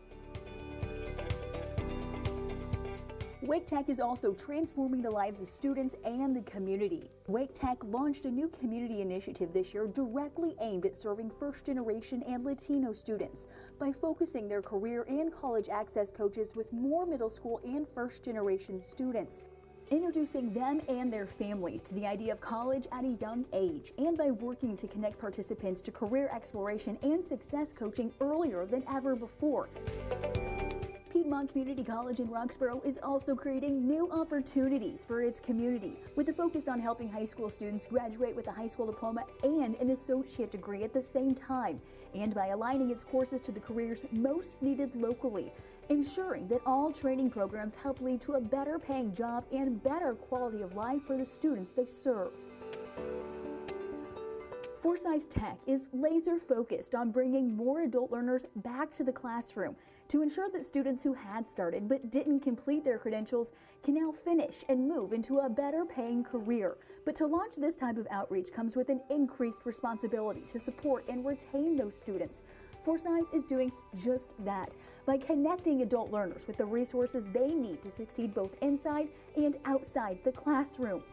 Wake Tech is also transforming the lives of students and the community. Wake Tech launched a new community initiative this year directly aimed at serving first-generation and Latino students by focusing their career and college access coaches with more middle school and first-generation students, introducing them and their families to the idea of college at a young age, and by working to connect participants to career exploration and success coaching earlier than ever before. Piedmont Community College in Roxborough is also creating new opportunities for its community, with a focus on helping high school students graduate with a high school diploma and an associate degree at the same time, and by aligning its courses to the careers most needed locally, ensuring that all training programs help lead to a better paying job and better quality of life for the students they serve. Forsyth Tech is laser focused on bringing more adult learners back to the classroom to ensure that students who had started but didn't complete their credentials can now finish and move into a better paying career. But to launch this type of outreach comes with an increased responsibility to support and retain those students. Forsyth is doing just that by connecting adult learners with the resources they need to succeed both inside and outside the classroom.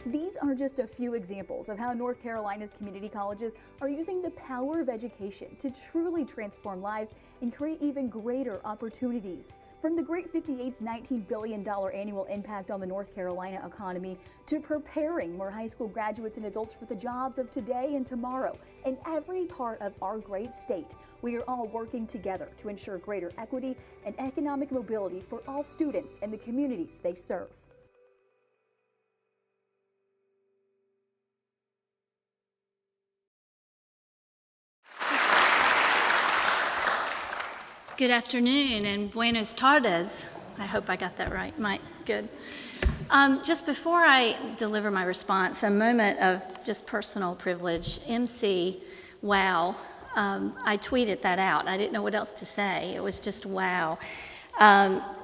These are just a few examples of how North Carolina's community colleges are using the power of education to truly transform lives and create even greater opportunities. From the Great 58's $19 billion annual impact on the North Carolina economy to preparing more high school graduates and adults for the jobs of today and tomorrow, in every part of our great state, we are all working together to ensure greater equity and economic mobility for all students and the communities they serve. Good afternoon and buenos tardes. I hope I got that right, Mike. Good. Just before I deliver my response, a moment of just personal privilege. MC, wow. I tweeted that out. I didn't know what else to say. It was just wow.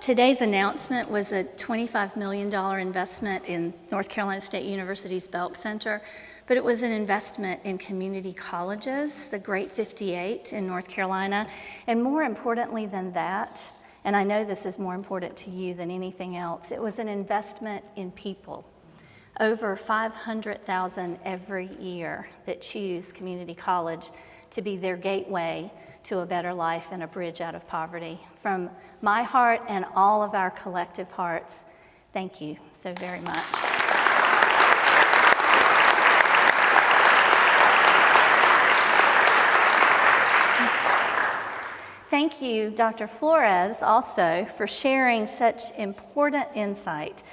Today's announcement was a $25 million investment in North Carolina State University's Belk Center, but it was an investment in community colleges, the Great 58 in North Carolina, and more importantly than that, and I know this is more important to you than anything else, it was an investment in people. Over 500,000 every year that choose community college to be their gateway to a better life and a bridge out of poverty. From my heart and all of our collective hearts, thank you so very much. Thank you, Dr. Flores, also for sharing such important insight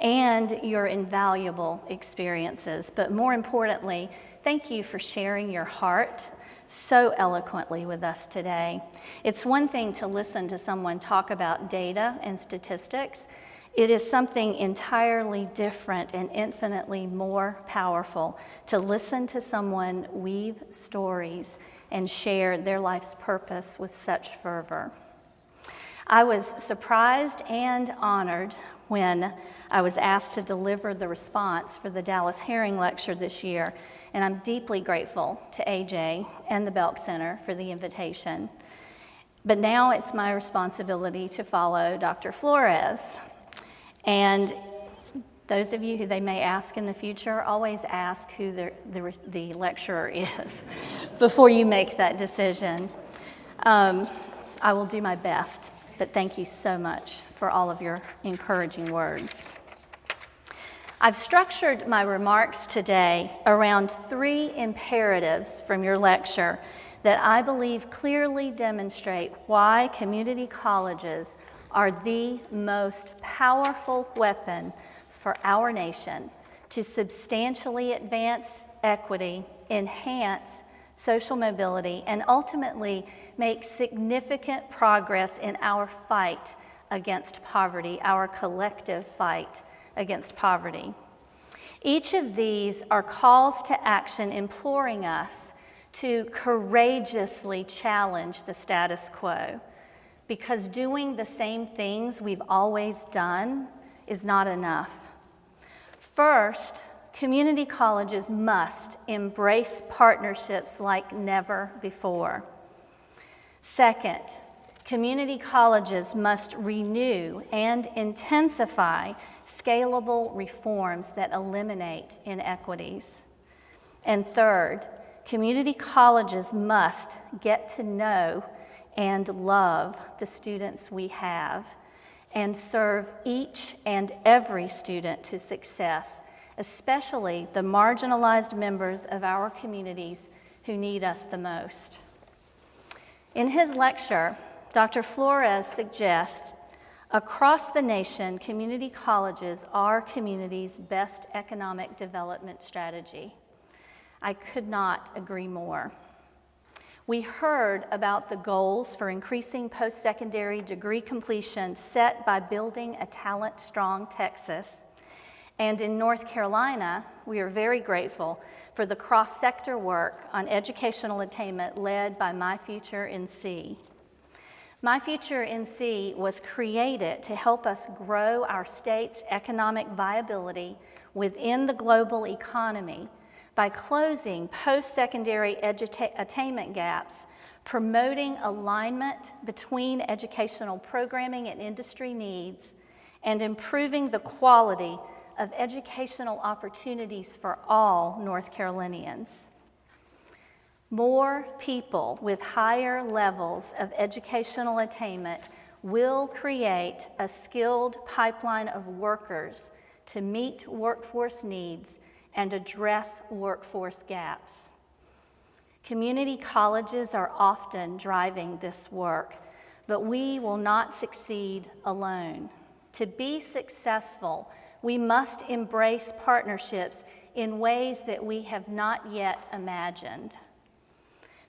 and your invaluable experiences. But more importantly, thank you for sharing your heart so eloquently with us today. It's one thing to listen to someone talk about data and statistics. It is something entirely different and infinitely more powerful to listen to someone weave stories and share their life's purpose with such fervor. I was surprised and honored when I was asked to deliver the response for the Dallas Herring Lecture this year, and I'm deeply grateful to AJ and the Belk Center for the invitation. But now it's my responsibility to follow Dr. Flores. And those of you who they may ask in the future, always ask who the lecturer is before you make that decision. I will do my best, but thank you so much for all of your encouraging words. I've structured my remarks today around 3 imperatives from your lecture that I believe clearly demonstrate why community colleges are the most powerful weapon for our nation to substantially advance equity, enhance social mobility, and ultimately make significant progress in our fight against poverty, our collective fight against poverty. Each of these are calls to action imploring us to courageously challenge the status quo, because doing the same things we've always done is not enough. First, community colleges must embrace partnerships like never before. Second, community colleges must renew and intensify scalable reforms that eliminate inequities. And third, community colleges must get to know and love the students we have and serve each and every student to success, especially the marginalized members of our communities who need us the most. In his lecture, Dr. Flores suggests across the nation, community colleges are communities' best economic development strategy. I could not agree more. We heard about the goals for increasing post-secondary degree completion set by building a talent-strong Texas. And in North Carolina, we are very grateful for the cross-sector work on educational attainment led by My Future NC. My Future NC was created to help us grow our state's economic viability within the global economy by closing post-secondary attainment gaps, promoting alignment between educational programming and industry needs, and improving the quality of educational opportunities for all North Carolinians. More people with higher levels of educational attainment will create a skilled pipeline of workers to meet workforce needs and address workforce gaps. Community colleges are often driving this work, but we will not succeed alone. To be successful, we must embrace partnerships in ways that we have not yet imagined.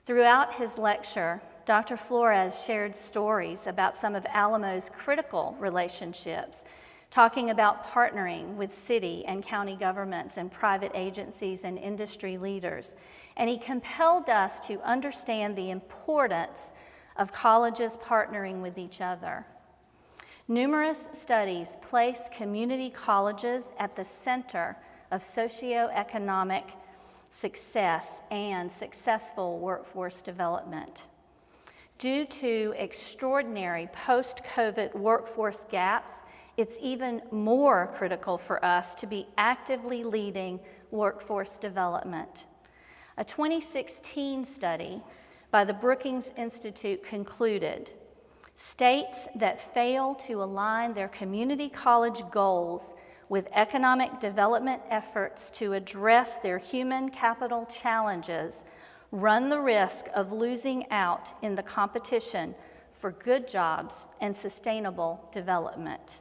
Throughout his lecture, Dr. Flores shared stories about some of Alamo's critical relationships, talking about partnering with city and county governments and private agencies and industry leaders. And he compelled us to understand the importance of colleges partnering with each other. Numerous studies place community colleges at the center of socioeconomic success and successful workforce development. Due to extraordinary post-COVID workforce gaps, it's even more critical for us to be actively leading workforce development. A 2016 study by the Brookings Institute concluded states that fail to align their community college goals with economic development efforts to address their human capital challenges run the risk of losing out in the competition for good jobs and sustainable development.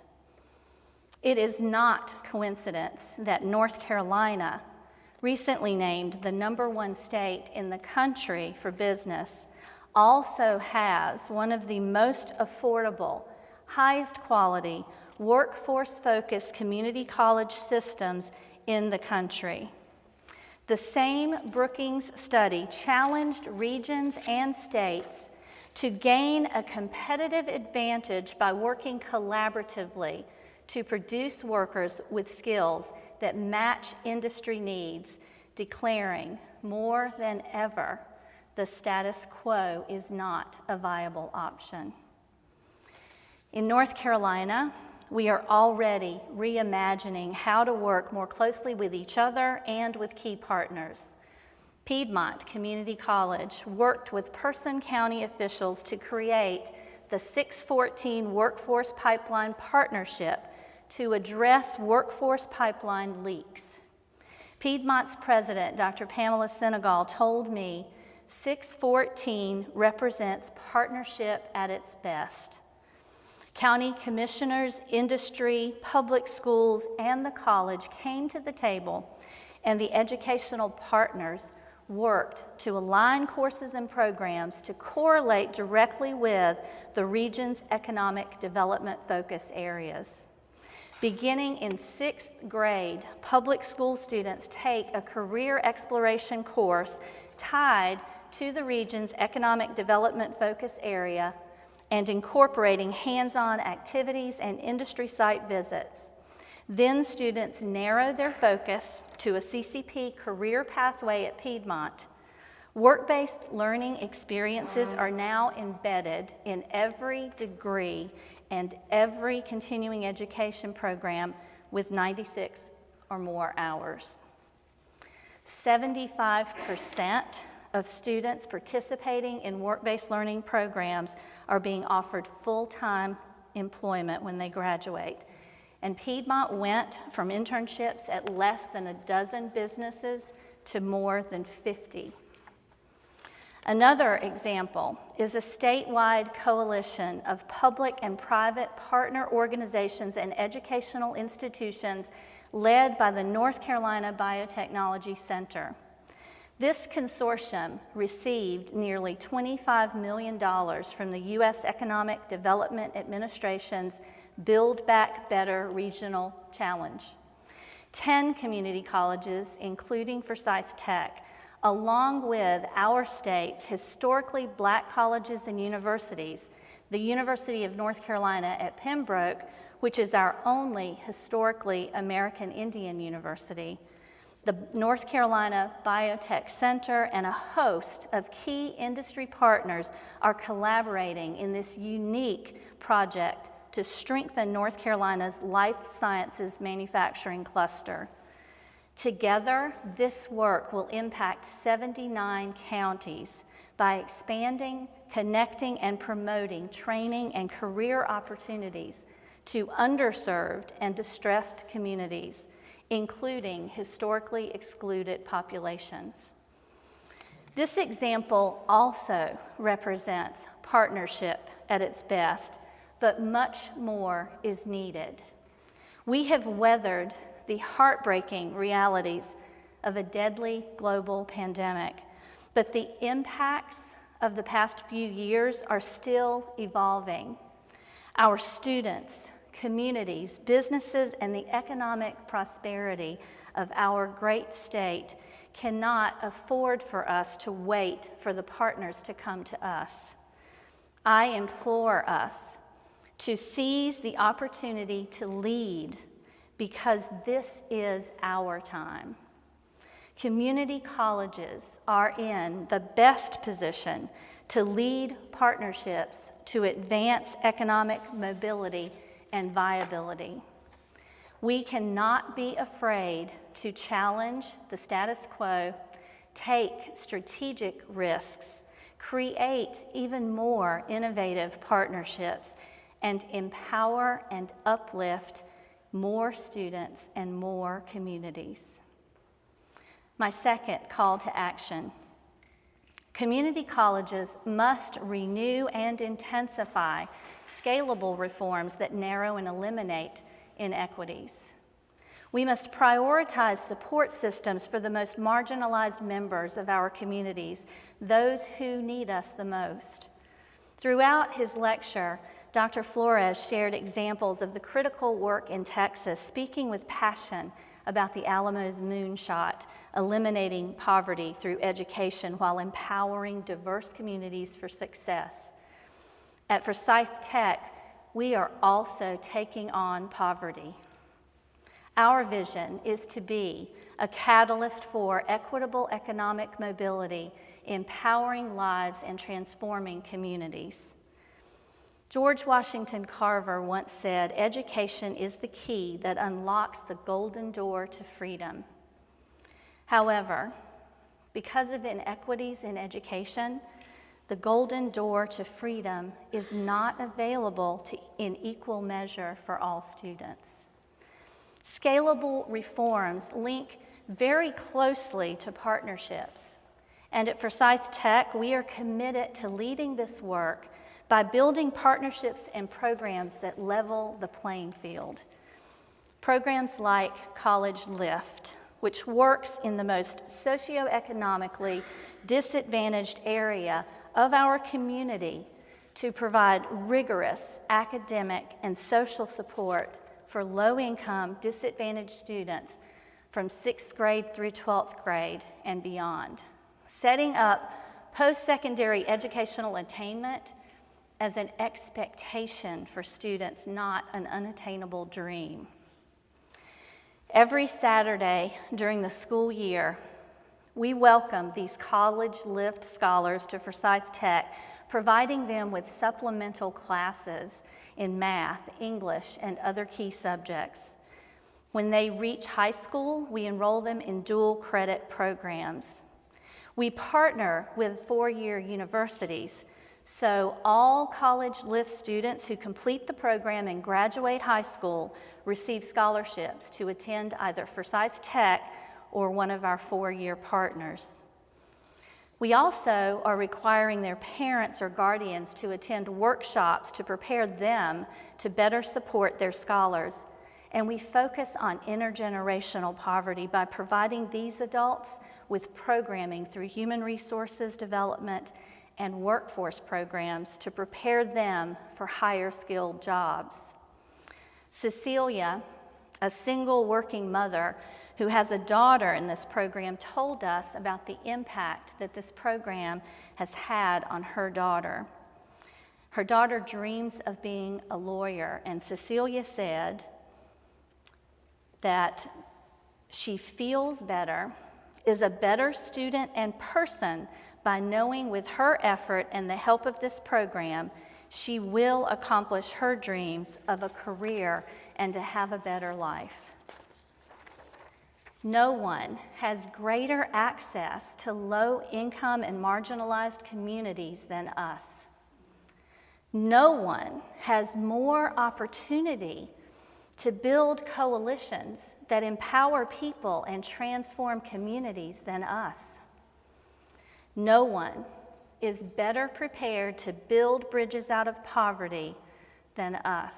It is not coincidence that North Carolina, recently named the #1 state in the country for business, also has one of the most affordable, highest quality, workforce-focused community college systems in the country. The same Brookings study challenged regions and states to gain a competitive advantage by working collaboratively to produce workers with skills that match industry needs, declaring more than ever the status quo is not a viable option. In North Carolina, we are already reimagining how to work more closely with each other and with key partners. Piedmont Community College worked with Person County officials to create the 614 Workforce Pipeline Partnership to address workforce pipeline leaks. Piedmont's president, Dr. Pamela Senegal, told me 614 represents partnership at its best. County commissioners, industry, public schools, and the college came to the table, and the educational partners worked to align courses and programs to correlate directly with the region's economic development focus areas. Beginning in 6th grade, public school students take a career exploration course tied to the region's economic development focus area and incorporating hands-on activities and industry site visits. Then students narrow their focus to a CCP career pathway at Piedmont. Work-based learning experiences are now embedded in every degree and every continuing education program with 96 or more hours. 75% of students participating in work-based learning programs are being offered full-time employment when they graduate. And Piedmont went from internships at less than a dozen businesses to more than 50. Another example is a statewide coalition of public and private partner organizations and educational institutions led by the North Carolina Biotechnology Center. This consortium received nearly $25 million from the U.S. Economic Development Administration's Build Back Better Regional Challenge. 10 community colleges, including Forsyth Tech, along with our state's historically black colleges and universities, the University of North Carolina at Pembroke, which is our only historically American Indian university, the North Carolina Biotech Center, and a host of key industry partners are collaborating in this unique project to strengthen North Carolina's life sciences manufacturing cluster. Together, this work will impact 79 counties by expanding, connecting, and promoting training and career opportunities to underserved and distressed communities, including historically excluded populations. This example also represents partnership at its best, but much more is needed. We have weathered the heartbreaking realities of a deadly global pandemic, but the impacts of the past few years are still evolving. Our students, communities, businesses, and the economic prosperity of our great state cannot afford for us to wait for the partners to come to us. I implore us to seize the opportunity to lead, because this is our time. Community colleges are in the best position to lead partnerships to advance economic mobility and viability. We cannot be afraid to challenge the status quo, take strategic risks, create even more innovative partnerships, and empower and uplift more students and more communities. My second call to action: community colleges must renew and intensify scalable reforms that narrow and eliminate inequities. We must prioritize support systems for the most marginalized members of our communities, those who need us the most. Throughout his lecture, Dr. Flores shared examples of the critical work in Texas, speaking with passion about the Alamo's moonshot, eliminating poverty through education while empowering diverse communities for success. At Forsyth Tech, we are also taking on poverty. Our vision is to be a catalyst for equitable economic mobility, empowering lives and transforming communities. George Washington Carver once said, "Education is the key that unlocks the golden door to freedom." However, because of inequities in education, the golden door to freedom is not available in equal measure for all students. Scalable reforms link very closely to partnerships. And at Forsyth Tech, we are committed to leading this work by building partnerships and programs that level the playing field. Programs like College Lift, which works in the most socioeconomically disadvantaged area of our community to provide rigorous academic and social support for low-income, disadvantaged students from 6th grade through 12th grade and beyond, setting up post-secondary educational attainment as an expectation for students, not an unattainable dream. Every Saturday during the school year, we welcome these College Lift scholars to Forsyth Tech, providing them with supplemental classes in math, English, and other key subjects. When they reach high school, we enroll them in dual credit programs. We partner with four-year universities, so all College Lift students who complete the program and graduate high school receive scholarships to attend either Forsyth Tech or one of our four-year partners. We also are requiring their parents or guardians to attend workshops to prepare them to better support their scholars. And we focus on intergenerational poverty by providing these adults with programming through human resources development and workforce programs to prepare them for higher skilled jobs. Cecilia, a single working mother who has a daughter in this program, told us about the impact that this program has had on her daughter. Her daughter dreams of being a lawyer, and Cecilia said that she feels better, is a better student and person by knowing with her effort and the help of this program, she will accomplish her dreams of a career and to have a better life. No one has greater access to low-income and marginalized communities than us. No one has more opportunity to build coalitions that empower people and transform communities than us. No one is better prepared to build bridges out of poverty than us.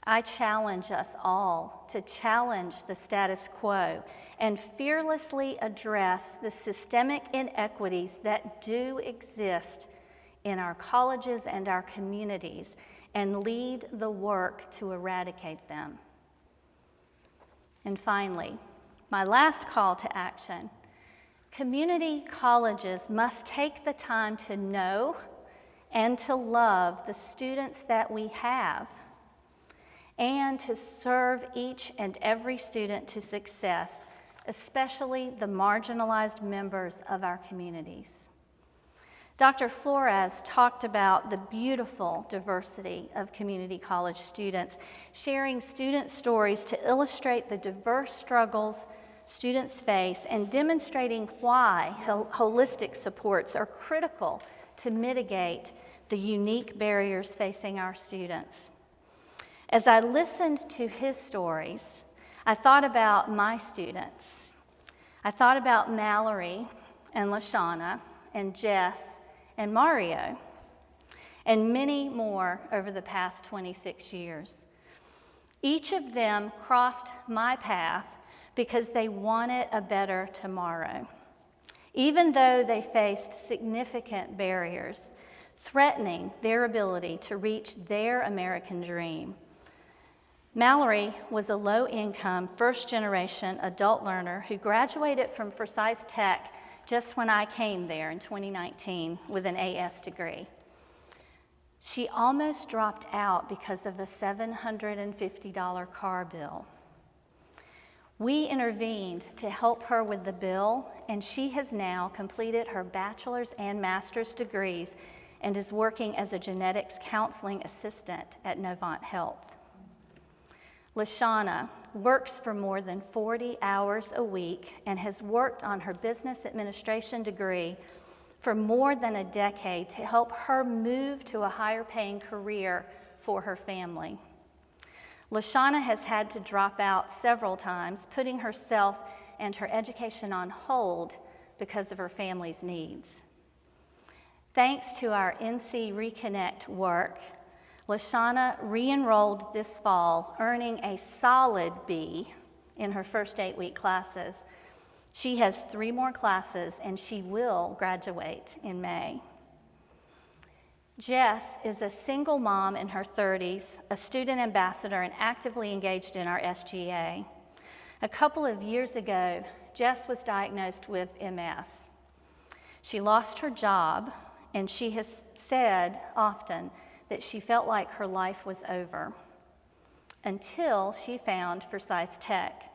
I challenge us all to challenge the status quo and fearlessly address the systemic inequities that do exist in our colleges and our communities and lead the work to eradicate them. And finally, my last call to action: community colleges must take the time to know and to love the students that we have, and to serve each and every student to success, especially the marginalized members of our communities. Dr. Flores talked about the beautiful diversity of community college students, sharing student stories to illustrate the diverse struggles students face and demonstrating why holistic supports are critical to mitigate the unique barriers facing our students. As I listened to his stories, I thought about my students. I thought about Mallory and LaShawna and Jess and Mario and many more over the past 26 years. Each of them crossed my path because they wanted a better tomorrow, even though they faced significant barriers threatening their ability to reach their American dream. Mallory was a low-income, first-generation adult learner who graduated from Forsyth Tech just when I came there in 2019 with an AS degree. She almost dropped out because of a $750 car bill. We intervened to help her with the bill, and she has now completed her bachelor's and master's degrees and is working as a genetics counseling assistant at Novant Health. Lashana works for more than 40 hours a week and has worked on her business administration degree for more than a decade to help her move to a higher paying career for her family. Lashana has had to drop out several times, putting herself and her education on hold because of her family's needs. Thanks to our NC Reconnect work, Lashana re-enrolled this fall, earning a solid B in her first 8-week classes. She has 3 more classes, and she will graduate in May. Jess is a single mom in her 30s, a student ambassador, and actively engaged in our SGA. A couple of years ago, Jess was diagnosed with MS. She lost her job, and she has said often that she felt like her life was over until she found Forsyth Tech.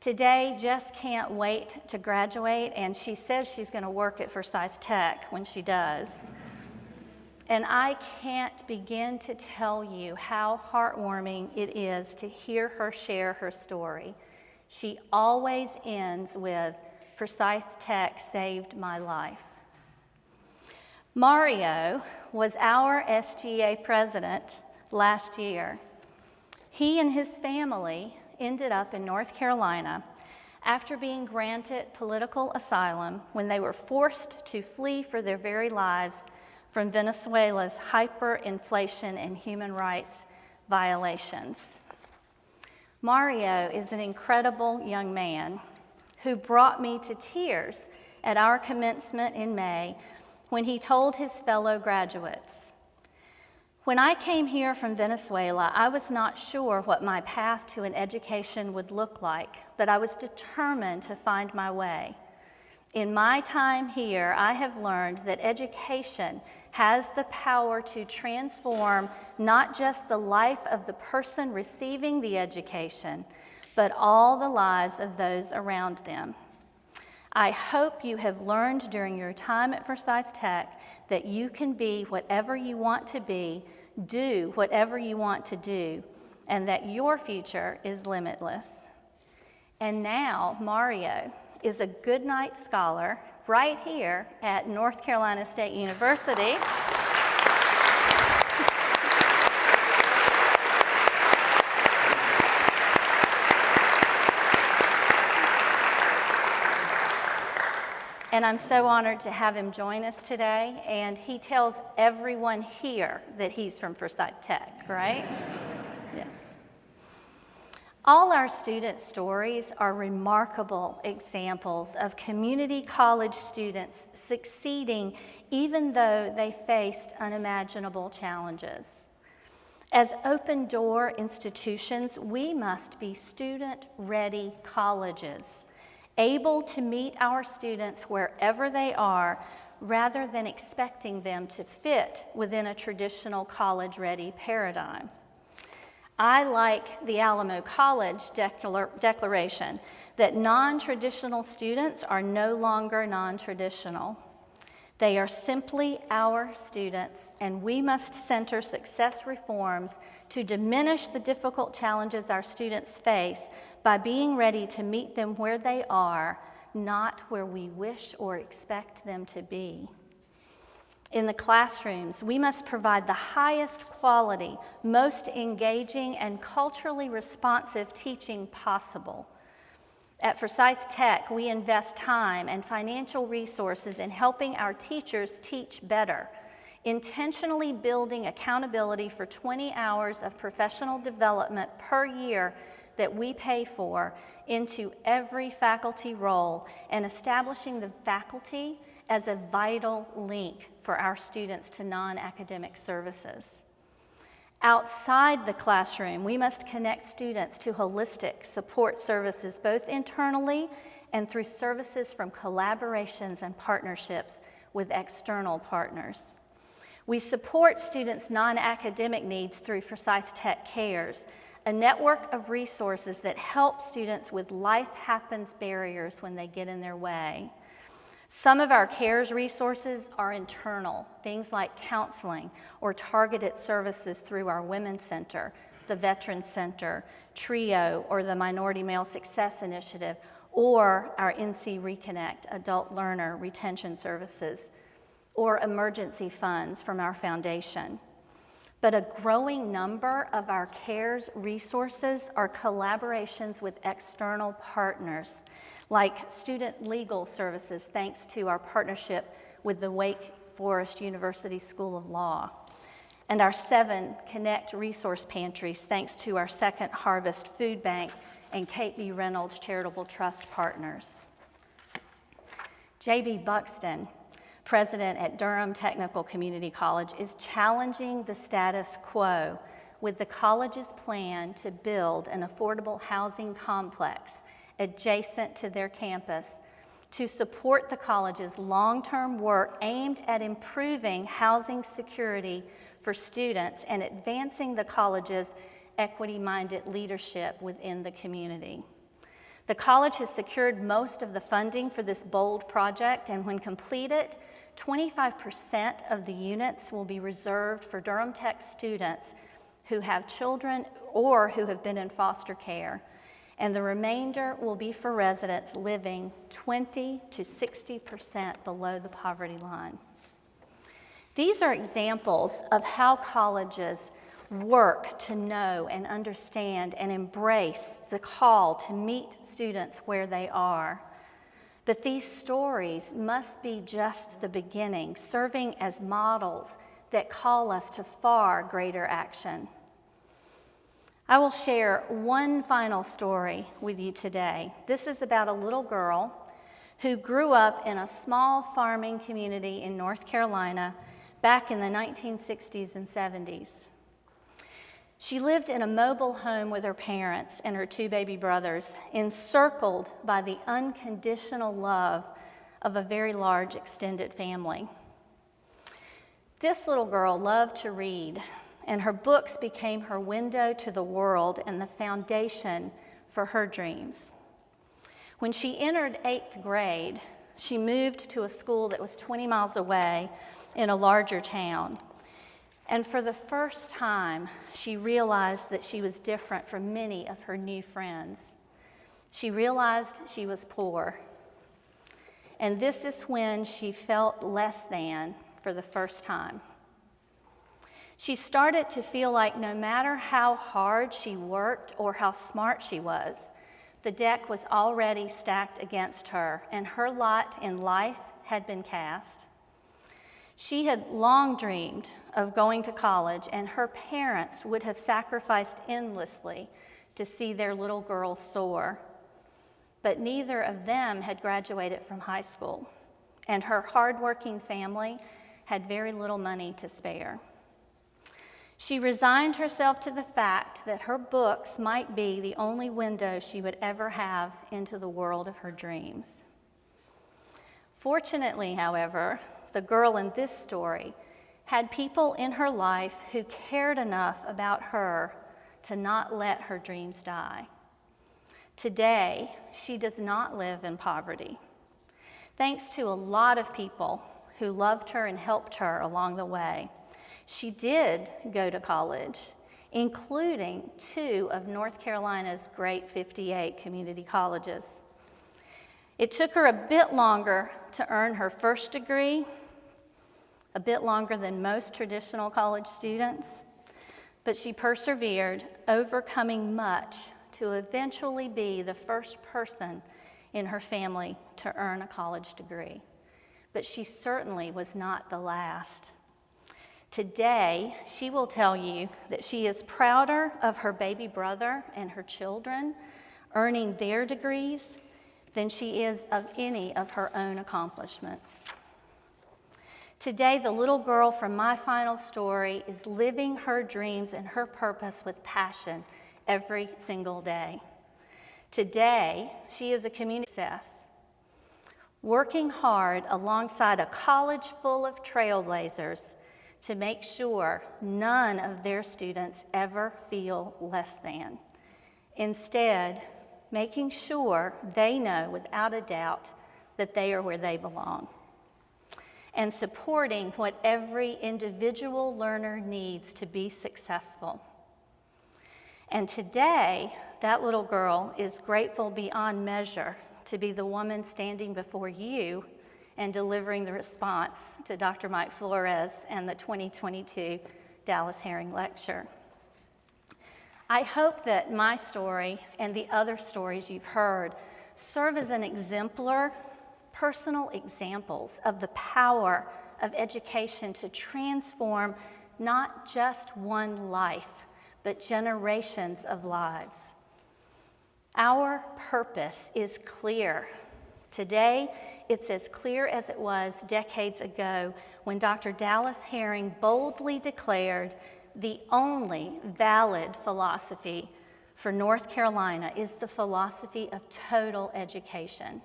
Today, Jess can't wait to graduate, and she says she's going to work at Forsyth Tech when she does. And I can't begin to tell you how heartwarming it is to hear her share her story. She always ends with, "Forsyth Tech saved my life." Mario was our SGA president last year. He and his family ended up in North Carolina after being granted political asylum when they were forced to flee for their very lives from Venezuela's hyperinflation and human rights violations. Mario is an incredible young man who brought me to tears at our commencement in May when he told his fellow graduates, "When I came here from Venezuela, I was not sure what my path to an education would look like, but I was determined to find my way. In my time here, I have learned that education has the power to transform not just the life of the person receiving the education, but all the lives of those around them. I hope you have learned during your time at Forsyth Tech that you can be whatever you want to be, do whatever you want to do, and that your future is limitless." And now Mario is a Goodnight Scholar right here at North Carolina State University. And I'm so honored to have him join us today, and he tells everyone here that he's from Forsyth Tech, right? Yes. All our student stories are remarkable examples of community college students succeeding even though they faced unimaginable challenges. As open-door institutions, we must be student-ready colleges, able to meet our students wherever they are, rather than expecting them to fit within a traditional college-ready paradigm. I like the Alamo College Declaration that non-traditional students are no longer non-traditional. They are simply our students, and we must center success reforms to diminish the difficult challenges our students face by being ready to meet them where they are, not where we wish or expect them to be. In the classrooms, we must provide the highest quality, most engaging, and culturally responsive teaching possible. At Forsyth Tech, we invest time and financial resources in helping our teachers teach better, intentionally building accountability for 20 hours of professional development per year that we pay for into every faculty role, and establishing the faculty as a vital link for our students to non-academic services. Outside the classroom, we must connect students to holistic support services, both internally and through services from collaborations and partnerships with external partners. We support students' non-academic needs through Forsyth Tech Cares, a network of resources that help students with life happens barriers when they get in their way. Some of our CARES resources are internal, things like counseling or targeted services through our Women's Center, the Veterans Center, TRIO, or the Minority Male Success Initiative, or our NC Reconnect Adult Learner Retention Services, or emergency funds from our foundation. But a growing number of our CARES resources are collaborations with external partners, like student legal services, thanks to our partnership with the Wake Forest University School of Law, and our 7 Connect resource pantries, thanks to our Second Harvest Food Bank and Kate B. Reynolds Charitable Trust partners. J.B. Buxton, president at Durham Technical Community College, is challenging the status quo with the college's plan to build an affordable housing complex adjacent to their campus to support the college's long-term work aimed at improving housing security for students and advancing the college's equity-minded leadership within the community. The college has secured most of the funding for this bold project, and when completed, 25% of the units will be reserved for Durham Tech students who have children or who have been in foster care, and the remainder will be for residents living 20 to 60% below the poverty line. These are examples of how colleges work to know and understand and embrace the call to meet students where they are. But these stories must be just the beginning, serving as models that call us to far greater action. I will share one final story with you today. This is about a little girl who grew up in a small farming community in North Carolina back in the 1960s and 70s. She lived in a mobile home with her parents and her 2 baby brothers, encircled by the unconditional love of a very large extended family. This little girl loved to read, and her books became her window to the world and the foundation for her dreams. When she entered 8th grade, she moved to a school that was 20 miles away in a larger town. And for the first time, she realized that she was different from many of her new friends. She realized she was poor. And this is when she felt less than for the first time. She started to feel like no matter how hard she worked or how smart she was, the deck was already stacked against her, and her lot in life had been cast. She had long dreamed of going to college, and her parents would have sacrificed endlessly to see their little girl soar. But neither of them had graduated from high school, and her hardworking family had very little money to spare. She resigned herself to the fact that her books might be the only window she would ever have into the world of her dreams. Fortunately, however, the girl in this story had people in her life who cared enough about her to not let her dreams die. Today, she does not live in poverty. Thanks to a lot of people who loved her and helped her along the way, she did go to college, including 2 of North Carolina's great 58 community colleges. It took her a bit longer to earn her first degree, a bit longer than most traditional college students, but she persevered, overcoming much to eventually be the first person in her family to earn a college degree. But she certainly was not the last. Today, she will tell you that she is prouder of her baby brother and her children earning their degrees than she is of any of her own accomplishments. Today, the little girl from my final story is living her dreams and her purpose with passion every single day. Today, she is a community success, working hard alongside a college full of trailblazers to make sure none of their students ever feel less than. Instead, making sure they know without a doubt that they are where they belong, and supporting what every individual learner needs to be successful. And today, that little girl is grateful beyond measure to be the woman standing before you and delivering the response to Dr. Mike Flores and the 2022 Dallas Herring Lecture. I hope that my story and the other stories you've heard serve as an exemplar, personal examples of the power of education to transform not just one life, but generations of lives. Our purpose is clear. Today, it's as clear as it was decades ago when Dr. Dallas Herring boldly declared the only valid philosophy for North Carolina is the philosophy of total education.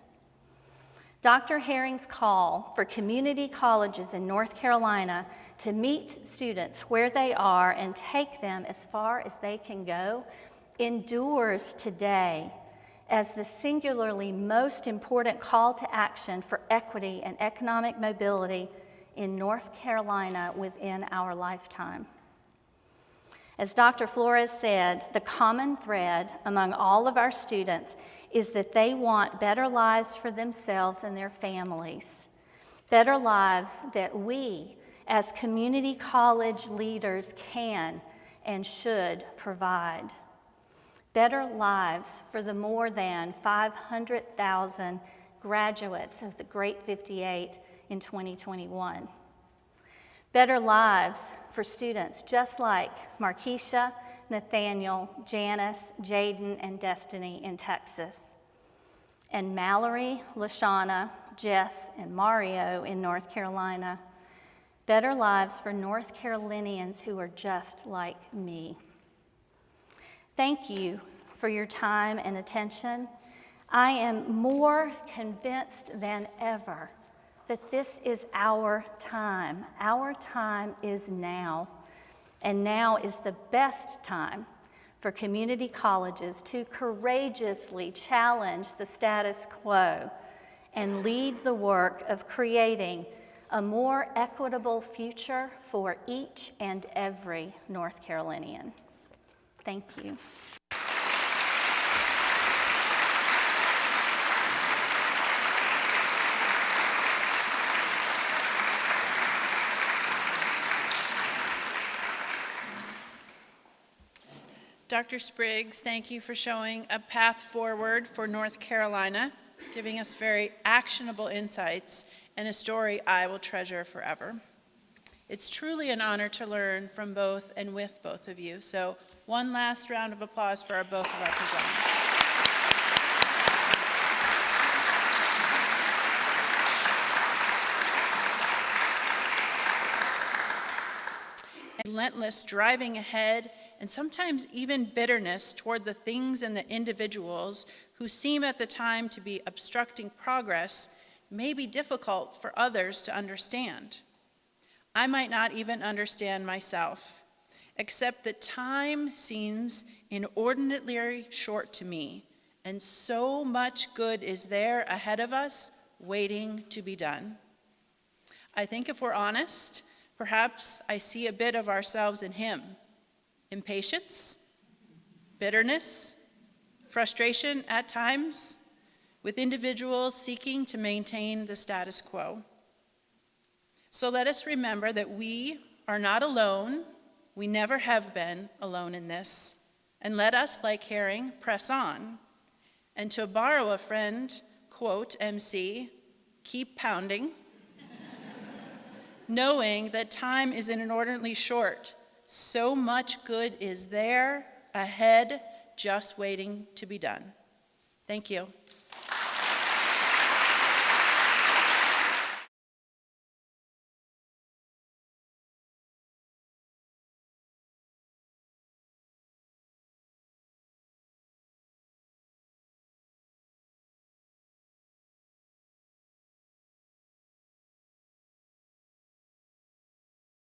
Dr. Herring's call for community colleges in North Carolina to meet students where they are and take them as far as they can go endures today as the singularly most important call to action for equity and economic mobility in North Carolina within our lifetime. As Dr. Flores said, the common thread among all of our students is that they want better lives for themselves and their families, better lives that we as community college leaders can and should provide. Better lives for the more than 500,000 graduates of the Great 58 in 2021. Better lives for students just like Markeisha, Nathaniel, Janice, Jaden, and Destiny in Texas, and Mallory, Lashana, Jess, and Mario in North Carolina. Better lives for North Carolinians who are just like me. Thank you for your time and attention. I am more convinced than ever that this is our time. Our time is now, and now is the best time for community colleges to courageously challenge the status quo and lead the work of creating a more equitable future for each and every North Carolinian. Thank you. Dr. Spriggs, thank you for showing a path forward for North Carolina, giving us very actionable insights and a story I will treasure forever. It's truly an honor to learn from both and with both of you. So one last round of applause for both of our presenters. Relentless driving ahead, and sometimes even bitterness toward the things and the individuals who seem at the time to be obstructing progress may be difficult for others to understand. I might not even understand myself, except that time seems inordinately short to me, and so much good is there ahead of us waiting to be done. I think if we're honest, perhaps I see a bit of ourselves in him. Impatience, bitterness, frustration at times, with individuals seeking to maintain the status quo. So let us remember that we are not alone. We never have been alone in this. And let us, like Herring, press on. And to borrow a friend, quote, MC, keep pounding, knowing that time is inordinately short. So much good is there ahead, just waiting to be done. Thank you.